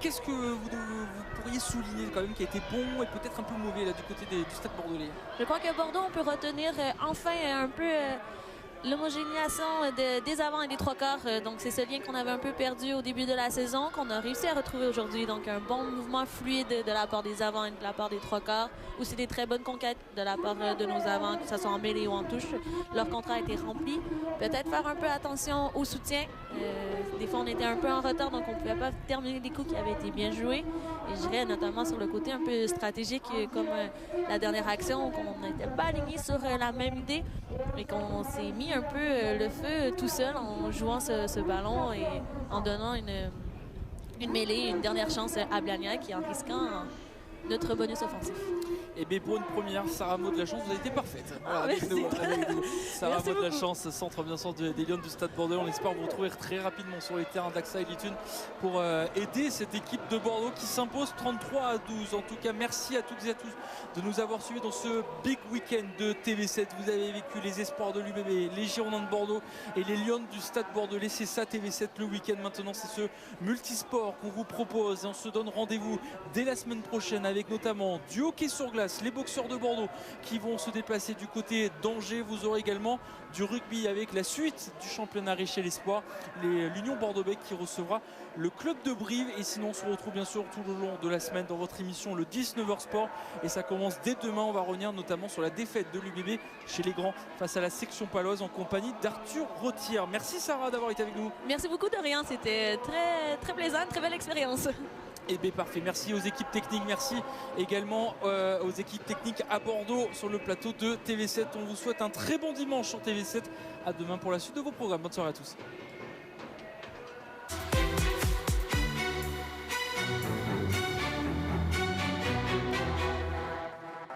Qu'est-ce que vous pourriez souligner quand même qui a été bon et peut-être un peu mauvais là du côté du Stade Bordelais? Je crois que Bordeaux, on peut retenir enfin un peu l'homogénéisation des avants et des trois quarts. Donc c'est ce lien qu'on avait un peu perdu au début de la saison, qu'on a réussi à retrouver aujourd'hui. Donc un bon mouvement fluide de la part des avants et de la part des trois quarts. Aussi des très bonnes conquêtes de la part de nos avants, que ce soit en mêlée ou en touche. Leur contrat a été rempli. Peut-être faire un peu attention au soutien. Des fois on était un peu en retard, donc on ne pouvait pas terminer des coups qui avaient été bien joués. Et je dirais notamment sur le côté un peu stratégique, comme la dernière action, qu'on n'était pas aligné sur la même idée, mais qu'on s'est mis un peu le feu tout seul en jouant ce ballon et en donnant une mêlée, une dernière chance à Blagnac et en risquant notre bonus offensif. Et bien pour une première, Sarah Maud de la chance, vous avez été parfaite. Voilà, avec nous. Sarah Maud de la chance, centre bien sûr des Lions du Stade Bordeaux. On espère vous retrouver très rapidement sur les terrains d'AXA et Litune pour aider cette équipe de Bordeaux qui s'impose 33-12. En tout cas, merci à toutes et à tous de nous avoir suivis dans ce big week-end de TV7. Vous avez vécu les espoirs de l'UBB, les Girondins de Bordeaux et les Lions du Stade Bordelais. C'est ça TV7 le week-end maintenant. C'est ce multisport qu'on vous propose. Et on se donne rendez-vous dès la semaine prochaine avec notamment du hockey sur glace, les boxeurs de Bordeaux qui vont se déplacer du côté d'Angers. Vous aurez également du rugby avec la suite du championnat Richel Espoir, l'Union Bordeaux-Bègles qui recevra le club de Brive. Et sinon on se retrouve bien sûr tout le long de la semaine dans votre émission le 19h Sport, et ça commence dès demain. On va revenir notamment sur la défaite de l'UBB chez les grands face à la section paloise en compagnie d'Arthur Rottière. Merci Sarah d'avoir été avec nous. Merci beaucoup, de rien, c'était très, très plaisant, très belle expérience. Et bien parfait, merci aux équipes techniques, merci également aux équipes techniques à Bordeaux sur le plateau de TV7. On vous souhaite un très bon dimanche sur TV7. À demain pour la suite de vos programmes. Bonne soirée à tous.